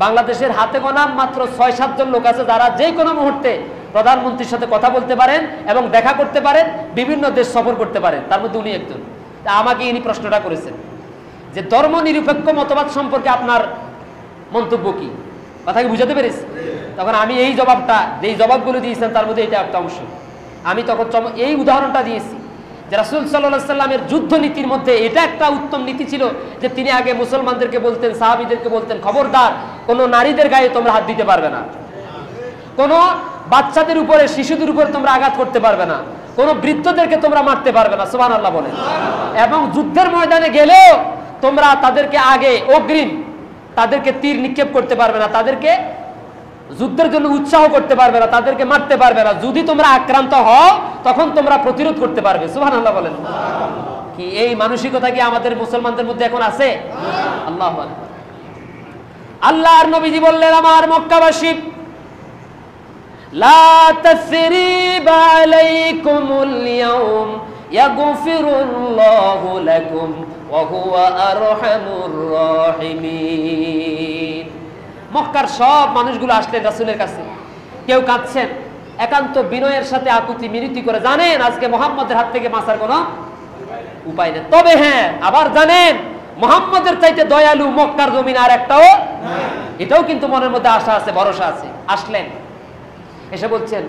বাংলাদেশের হাতে গোনা মাত্র ৬-৭ জন লোক আছে যারা যে কোনো মুহূর্তে প্রধানমন্ত্রীর সাথে কথা বলতে পারেন এবং দেখা করতে পারেন, বিভিন্ন দেশ সফর করতে পারেন, তার মধ্যে উনি একজন। তা আমাকে ইনি প্রশ্নটা করেছেন যে ধর্ম নিরপেক্ষ মতবাদ সম্পর্কে আপনার মন্তব্য কি? কথা কি বুঝাতে পেরেছি? তখন আমি এই জবাবটা, যেই জবাবগুলো দিয়েছেন তার মধ্যে এটা একটা অংশ। আমি তখন এই উদাহরণটা দিয়েছি যে রাসূল সাল্লাল্লাহু আলাইহি সাল্লামের যুদ্ধ নীতির মধ্যে এটা একটা উত্তম নীতি ছিল যে তিনি আগে মুসলমানদেরকে বলতেন, সাহাবীদেরকে বলতেন, খবরদার কোনো নারীদের গায়ে তোমরা হাত দিতে পারবে না, কোনো বাচ্চাদের উপরে, শিশুদের উপরে তোমরা আঘাত করতে পারবে না, কোনো বৃদ্ধদেরকে তোমরা মারতে পারবে না। সুবহানাল্লাহ বলেন। এবং যুদ্ধের ময়দানে গেলেও তোমরা তাদেরকে আগে অগ্রিম তাদেরকে তীর নিক্ষেপ করতে পারবে না, তাদেরকে যুদ্ধের জন্য উৎসাহ করতে পারবে না, তাদেরকে মারতে পারবে না। যদি তোমরা আক্রান্ত হও তখন তোমরা প্রতিরোধ করতে পারবে। সুবহানাল্লাহ বলেন। কি এই মানসিকতা কি আমাদের মুসলমানদের মধ্যে এখন আছে? আল্লাহু আকবার। আল্লাহর নবীজি বললেন, আমার মক্কাবাসী, লা তাসরিবা আলাইকুমুল ইয়াউম ইয়াগফিরুল্লাহু লাকুম ওয়া হুয়া আরহামুর রাহিমিন। মক্কার সব মানুষগুলো আসলেন রাসূলের কাছে, কেউ কাঁদছেন, একান্ত বিনয়ের সাথে আকুতি মিনতি করে, জানেন আজকে মুহাম্মদের হাত থেকে বাঁচার কোনো উপায় নেই। তবে হ্যাঁ, আবার জানেন মুহাম্মদের চাইতে দয়ালু মক্কার জমিন আর একটাও নাই। এটাও কিন্তু মনের মধ্যে আশা আছে, ভরসা আছে। আসলেন, এসে বলছেন,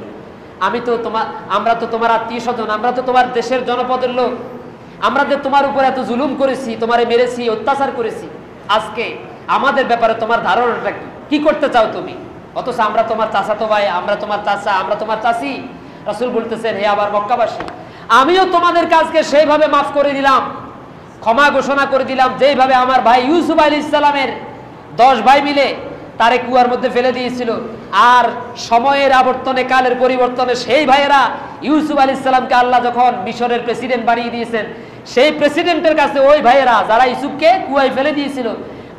আমরা তো তোমার আত্মীয় স্বজন, আমরা তো তোমার দেশের জনপদের লোক, আমরা যে তোমার উপর এত জুলুম করেছি, তোমারে মেরেছি, অত্যাচার করেছি, আজকে আমাদের ব্যাপারে তোমার ধারণাটা কি করতে চাও তুমি? অথচ আমরা তোমার চাচাতো ভাই, আমরা তোমার চাচা, আমরা তোমার চাচি। রাসূল বলতেছেন, হে আবার মক্কাবাসী, আমিও তোমাদেরকে আজকে সেইভাবে মাফ করে দিলাম, ক্ষমা ঘোষণা করে দিলাম, যেইভাবে আমার ভাই ইউসুফ আলাইহিস সালামের 10 ভাই মিলে তারে কুয়ার মধ্যে ফেলে দিয়েছিল, আর সময়ের আবর্তনে, কালের পরিবর্তনে সেই ভাইয়েরা ইউসুফ আলাইহিস সালামকে আল্লাহ যখন মিশরের প্রেসিডেন্ট বানিয়ে দিয়েছেন, সেই প্রেসিডেন্টের কাছে ওই ভাইয়েরা যারা ইউসুফকে কুয়ায় ফেলে দিয়েছিল,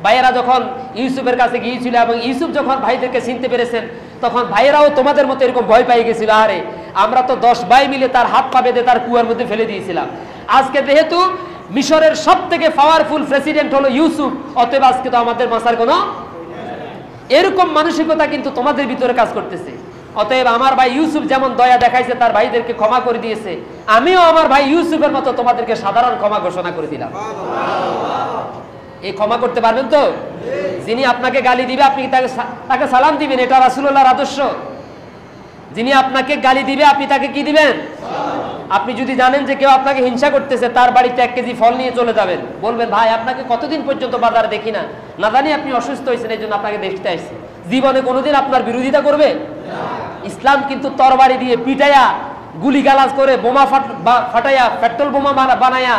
ভাইয়েরা যখন ইউসুফের কাছে গিয়েছিল এবং ইউসুফ যখন ভাইদেরকে চিনতে পেরেছেন, তখন ভাইয়েরাও তোমাদের মতো এরকম ভয় পেয়ে গেছিল, আরে আমরা তো 10 ভাই মিলে তার হাত পা বেঁধে তার কুয়ার মধ্যে ফেলে দিয়েছিলাম। আজকে যেহেতু মিশরের সব থেকে পাওয়ারফুল প্রেসিডেন্ট হলো ইউসুফ, অতএব আজকে তো আমাদের বাঁচার কোনো, এরকম মানসিকতা কিন্তু তোমাদের ভিতরে কাজ করতেছে। অতএব আমার ভাই ইউসুফ যেমন দয়া দেখাইছে, তার ভাইদেরকে ক্ষমা করে দিয়েছে, আমিও আমার ভাই ইউসুফের মতো তোমাদেরকে সাধারণ ক্ষমা ঘোষণা করে দিলাম। এই ক্ষমা করতে পারবেন তো? যিনি আপনাকে গালি দিবে আপনি তাকে সালাম দিবেন, এটা রাসূলুল্লাহর আদর্শ। যিনি আপনাকে গালি দিবে আপনি তাকে কি দিবেন? আপনি যদি জানেন যে কেউ আপনাকে হিংসা করতেছে, তার বাড়িতে 1 কেজি ফল নিয়ে চলে যাবেন, বলবেন, ভাই আপনাকে কতদিন পর্যন্ত বাজারে দেখি না, না জানি আপনি অসুস্থ হয়েছেন, এই জন্য আপনাকে দেখতে আসছি। জীবনে কোনোদিন আপনার বিরোধিতা করবে? ইসলাম কিন্তু তরবারি দিয়ে পিটাইয়া, গুলি গালাজ করে, বোমা ফাটাইয়া, পেট্রোল বোমা বানায়া,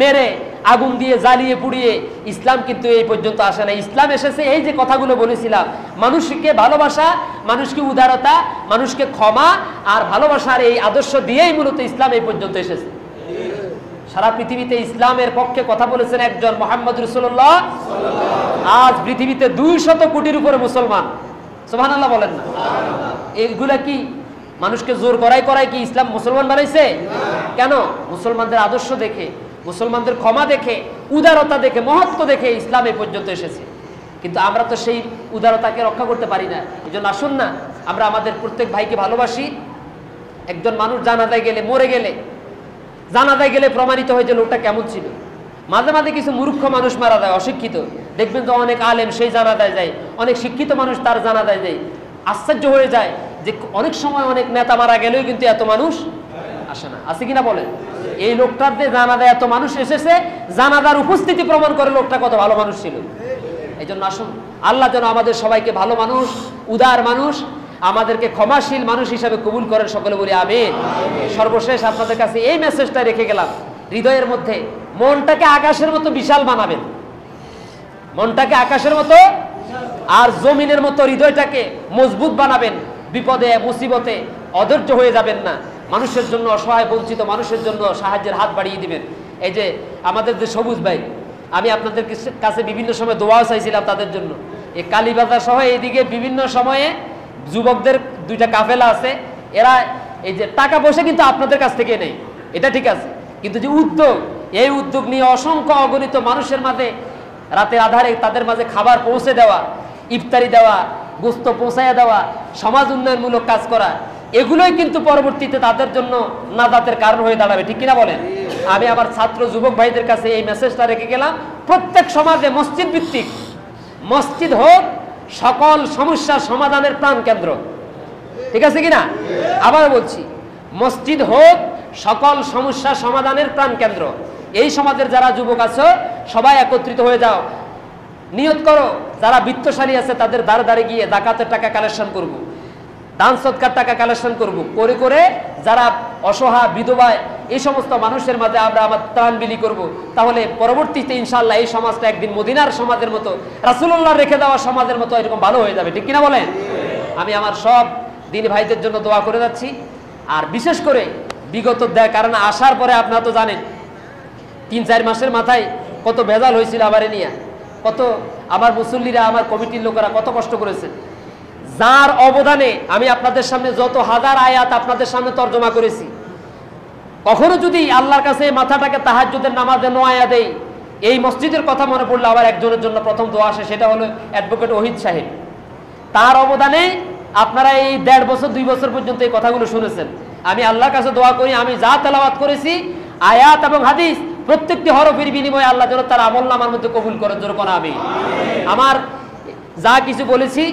মেরে, আগুন দিয়ে জ্বালিয়ে পুড়িয়ে ইসলাম কিন্তু এই পর্যন্ত আসে না। ইসলাম এসেছে এই যে কথাগুলো বলেছিলাম, মানুষকে ভালোবাসা, মানুষকে উদারতা, মানুষকে ক্ষমা আর ভালোবাসার এই আদর্শ দিয়েই মূলত ইসলাম এই পর্যন্ত এসেছে। সারা পৃথিবীতে ইসলামের পক্ষে কথা বলেছেন একজন, মুহাম্মদ রাসূলুল্লাহ। আজ পৃথিবীতে 200 কোটির উপরে মুসলমান। সুবহানাল্লাহ বলেন না? এইগুলা কি মানুষকে জোর করাই কি ইসলাম মুসলমান বানাইছে? কেন? মুসলমানদের আদর্শ দেখে, মুসলমানদের ক্ষমা দেখে, উদারতা দেখে, মহত্ব দেখে ইসলাম এই পর্যন্ত এসেছে। কিন্তু আমরা তো সেই উদারতাকে রক্ষা করতে পারি না। এই জন্য আসুন না, আমরা আমাদের প্রত্যেক ভাইকে ভালোবাসি। একজন মানুষ জানাজায় গেলে, মরে গেলে, জানাজায় গেলে প্রমাণিত হয় যে লোকটা কেমন ছিল। মাঝে মাঝে কিছু মূর্খ মানুষ মারা যায়, অশিক্ষিত, দেখবেন যে অনেক আলেম সেই জানাজায় যায়, অনেক শিক্ষিত মানুষ তার জানাজায় যায়। আশ্চর্য হয়ে যায় যে অনেক সময় অনেক নেতা মারা গেলেও কিন্তু এত মানুষ আসে না। আছে কিনা বলেন? এই লোকটার যে জানাজায় এত মানুষ এসেছে, জানাজার উপস্থিতি প্রমাণ করে লোকটা কত ভালো মানুষ ছিল। এই জন্য আসুন, আল্লাহ যেন আমাদের সবাইকে ভালো মানুষ, উদার মানুষ, আমাদেরকে ক্ষমাশীল মানুষ হিসাবে কবুল করেন, সকলে বলি আমিন। সর্বশেষ আপনাদের কাছে এই মেসেজটা রেখে গেলাম, হৃদয়ের মধ্যে মনটাকে আকাশের মতো বিশাল বানাবেন, মনটাকে আকাশের মতো আর জমিনের মতো হৃদয়টাকে মজবুত বানাবেন। বিপদে মুসিবতে অধৈর্য হয়ে যাবেন না, মানুষের জন্য, অসহায় বঞ্চিত মানুষের জন্য সাহায্যের হাত বাড়িয়ে দিবেন। এই যে আমাদের যে সবুজ ভাই, আমি আপনাদের কাছে বিভিন্ন সময় দোয়াও চাইছিলাম তাদের জন্য। এই কালীবাজার সহ এইদিকে বিভিন্ন সময়ে যুবকদের 2টা কাফেলা আছে, এরা এই যে টাকা পয়সা কিন্তু আপনাদের কাছ থেকে নেই, এটা ঠিক আছে, কিন্তু যে উদ্যোগ, এই উদ্যোগ নিয়ে অসংখ্য অগণিত মানুষের মাঝে রাতের আধারে তাদের মাঝে খাবার পৌঁছে দেওয়া, ইফতারি দেওয়া, গোস্ত পৌঁছাইয়া দেওয়া, সমাজ উন্নয়নমূলক কাজ করা, এগুলোই কিন্তু পরবর্তীতে তাদের জন্য নাজাতের কারণ হয়ে দাঁড়াবে। ঠিক কিনা বলেন? আমি আমার ছাত্র যুবক ভাইদের কাছে এই মেসেজটা রেখে গেলাম, প্রত্যেক সমাজে মসজিদ ভিত্তিক, মসজিদ হোক সকল সমস্যার সমাধানের প্রাণ কেন্দ্র। ঠিক আছে কিনা? আবার বলছি, মসজিদ হোক সকল সমস্যার সমাধানের প্রাণ কেন্দ্র। এই সমাজের যারা যুবক আছো সবাই একত্রিত হয়ে যাও, নিয়ত করো, যারা বিত্তশালী আছে তাদের দ্বারে দ্বারে গিয়ে যাকাতের টাকা কালেকশন করব, দান সদকার টাকা কালেকশন করব, করে করে যারা অসহায়, বিধবা, এই সমস্ত মানুষের মাঝে আমরা আমার ত্রাণ বিলি করব। তাহলে পরবর্তীতে ইনশাআল্লাহ এই সমাজটা একদিন মদিনার সমাজের মতো, রাসূলুল্লাহ রেখে দেওয়া সমাজের মতো এরকম ভালো হয়ে যাবে। ঠিক কিনা বলেন? আমি আমার সব দিনী ভাইদের জন্য দোয়া করে যাচ্ছি। আর বিশেষ করে বিগত কারণ আসার পরে আপনারা তো জানেন 3-4 মাসের মাথায় কত ভেজাল হয়েছিল আবার নিয়ে, কত আমার মুসল্লিরা আমার কমিটির লোকেরা কত কষ্ট করেছে, যার অবদানে আমি আপনাদের সামনে যত হাজার আয়াত আপনাদের সামনে তর্জমা করেছি। কখনো যদি আল্লাহর কাছে মাথাটাকে তাহাজ্জুদের নামাজে নোয়া দেই, এই মসজিদের কথা মনে পড়লে আবার একজনের জন্য প্রথম দোয়া আসে, সেটা হলো অ্যাডভোকেট ওহিদ সাহেব। তার অবদানে আপনারা এই 1.5 বছর 2 বছর পর্যন্ত এই কথাগুলো শুনেছেন। আমি আল্লাহর কাছে দোয়া করি আমি যা তেলাওয়াত করেছি আয়াত এবং হাদিস প্রত্যেকটি হরফের বিনিময়ে আল্লাহ যেন তার আমলনামার মধ্যে কবুল করেন, জোরে কোন আমিন। আমার যা কিছু বলেছি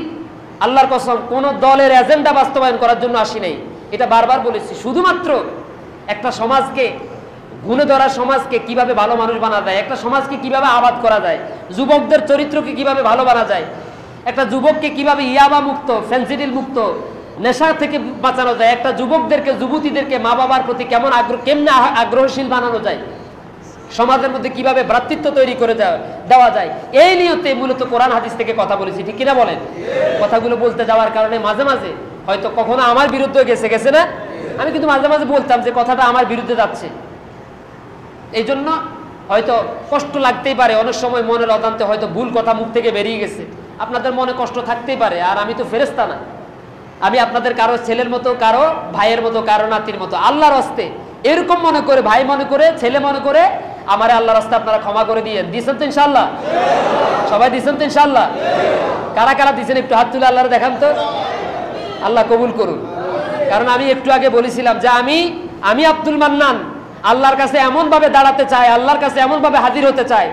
আল্লাহর কসম কোন দলের এজেন্ডা বাস্তবায়ন করার জন্য আসি নাই, এটা বারবার বলেছি। শুধুমাত্র একটা সমাজকে গুণে ধরা সমাজকে কিভাবে ভালো মানুষ বানা যায়, একটা সমাজকে কিভাবে আবাদ করা যায়, যুবকদের চরিত্রকে কিভাবে ভালো বানা যায়, একটা যুবককে কিভাবে ইয়াবা মুক্ত ফেন্সিডিল মুক্ত নেশা থেকে বাঁচানো যায়, একটা যুবকদেরকে যুবতীদেরকে মা বাবার প্রতি কেমনে আগ্রহশীল বানানো যায়, সমাজের মধ্যে কিভাবে ভ্রাতৃত্ব তৈরি করে দেওয়া যায়, এই নিয়তে মূলত কোরআন হাদিস থেকে কথা বলেছি, ঠিক কিনা বলেন? কথাগুলো বলতে যাওয়ার কারণে মাঝে মাঝে হয়তো কখনো আমার বিরুদ্ধে গেছে না, আমি কিন্তু মাঝে মাঝে বলতাম যে কথাটা আমার বিরুদ্ধে যাচ্ছে, এই জন্য হয়তো কষ্ট লাগতেই পারে, অনেক সময় মনের অজান্তে হয়তো ভুল কথা মুখ থেকে বেরিয়ে গেছে, আপনাদের মনে কষ্ট থাকতেই পারে। আর আমি তো ফেরেশতা না, আমি আপনাদের কারো ছেলের মতো, কারো ভাইয়ের মতো, কারো নাতির মতো। আল্লাহর রাস্তে এরকম মনে করে, ভাই মনে করে, ছেলে মনে করে আমারে আল্লাহর রাস্তে আপনারা ক্ষমা করে দিয়েছেন তো ইনশাআল্লাহ? সবাই দিয়েছেন তো ইনশাআল্লাহ? কারা কারা দিয়েছেন একটু হাত তুলে আল্লাহর দেখান তো, আল্লাহ কবুল করুন। কারণ আমি একটু আগে বলেছিলাম যে আমি আব্দুল মান্নান আল্লাহর কাছে এমন ভাবে দাঁড়াতে চাই, আল্লাহর কাছে এমন ভাবে হাজির হতে চাই,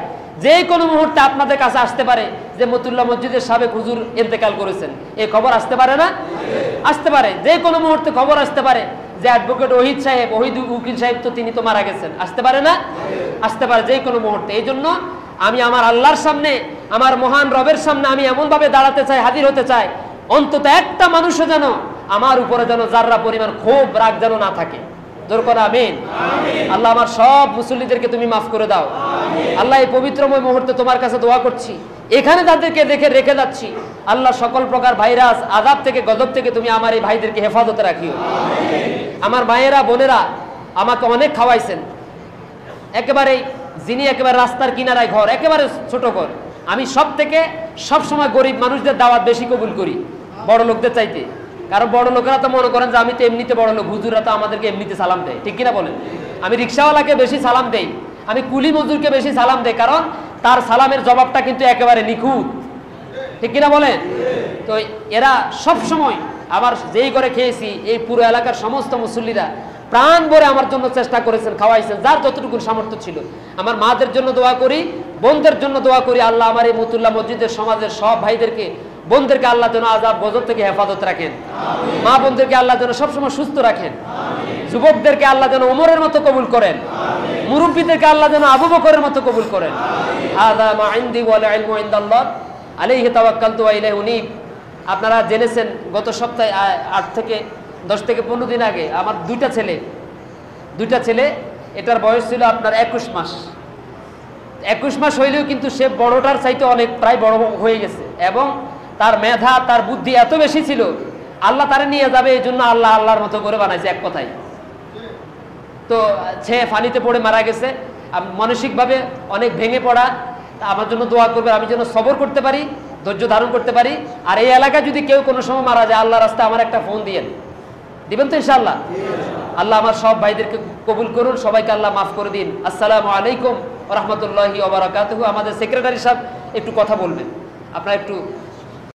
যে কোনো মুহূর্তে আপনাদের কাছে আসতে পারে যে মতুল্লাহ মসজিদের সাবেক হুজুর ইন্তেকাল করেছেন, এই খবর আসতে পারে না? আসতে পারে, যে কোনো মুহূর্তে খবর আসতে পারে যে অ্যাডভোকেট ওহিদ উকিল সাহেব তো তিনি তো মারা গেছেন, আসতে পারে না? আসতে পারে যে কোনো মুহূর্তে। এই জন্য আমি আমার আল্লাহর সামনে, আমার মহান রবের সামনে আমি এমন ভাবে দাঁড়াতে চাই, হাজির হতে চাই, অন্তত একটা মানুষও যেন আমার উপরে যেন যাররা পরিমাণ ক্ষোভ রাগ যেন না থাকে, জোর করে আমিন। আল্লাহ আমার সব মুসল্লিদেরকে তুমি মাফ করে দাও। আল্লাহ এই পবিত্রময় মুহূর্তে তোমার কাছে দোয়া করছি, এখানে যাদেরকে দেখে রেখে যাচ্ছি আল্লাহ সকল প্রকার ভাইরাস আযাব থেকে গজব থেকে তুমি আমার এই ভাইদেরকে হেফাজতে রাখিও। আমার মায়েরা বোনেরা আমাকে অনেক খাওয়াইছেন, একেবারে যিনি একেবারে রাস্তার কিনারায় ঘর, একেবারে ছোট ঘর, আমি সব সময় গরিব মানুষদের দাওয়াত বেশি কবুল করি বড় লোকদের চাইতে। কারণ বড় লোকেরা তো মনে করেন যে আমি তো এমনিতে বড় লোক, হুজুররা তো আমাদেরকে এমনিতে সালাম দেয়, ঠিক কিনা বলেন? আমি রিক্সাওয়ালাকে বেশি সালাম দেই, আমি কুলি মজদুরকে বেশি সালাম দেই, কারণ তার সালামের জবাবটা কিন্তু একেবারে নিখুঁত, ঠিক কিনা বলেন? তো এরা সব সময় আবার যেই করে খেয়েছি এই পুরো এলাকার সমস্ত মুসল্লিরা প্রাণ ভরে আমার জন্য চেষ্টা করেছেন, খাওয়াইছেন যার যতটুকু সামর্থ্য ছিল। আমার মাদের জন্য দোয়া করি, বোনদের জন্য দোয়া করি, আল্লাহ আমার এই মতুল্লাহ মসজিদের সমাজের সব ভাইদেরকে বোনদেরকে আল্লাহ যেন আযাব গজব থেকে হেফাজত রাখেন, মা বোনদেরকে আল্লাহ যেন সবসময় সুস্থ রাখেন, যুবকদেরকে আল্লাহ যেন ওমরের মতো কবুল করেন, মুরব্বীদেরকে আল্লাহ যেন আবু বকরের মতো কবুল করেন। হাযা মা ইনদি ওয়াল ইলমু ইনদাল্লাহ আলাইহি তাওয়াক্কালতু ওয়া ইলাইহি উনীব। আপনারা জেনেছেন গত সপ্তাহে 8 থেকে 10 থেকে 15 দিন আগে আমার দুইটা ছেলে, এটার বয়স ছিল আপনার 21 মাস। 21 মাস হইলেও কিন্তু সে বড়টার চাইতে অনেক প্রায় বড় হয়ে গেছে, এবং তার মেধা তার বুদ্ধি এত বেশি ছিল, আল্লাহ তারে নিয়ে যাবে এই জন্য আল্লাহ আল্লাহর মতো করে বানাইছে এক কথায়। তো সে পানিতে পড়ে মারা গেছে, মানসিকভাবে অনেক ভেঙে পড়া। আমার জন্য দোয়া করবে আমি যেন সবর করতে পারি, ধৈর্য ধারণ করতে পারি। আর এই এলাকায় যদি কেউ কোনো সময় মারা যায় আল্লাহ রাস্তায় আমার একটা ফোন দিবেন তো ইনশাআল্লাহ? আল্লাহ আমার সব ভাইদেরকে কবুল করুন, সবাইকে আল্লাহ মাফ করে দিন। আসসালামু আলাইকুম ওয়া রাহমাতুল্লাহি ওয়া বারাকাতুহু। আমাদের সেক্রেটারি সাহেব একটু কথা বলবেন, আপনারা একটু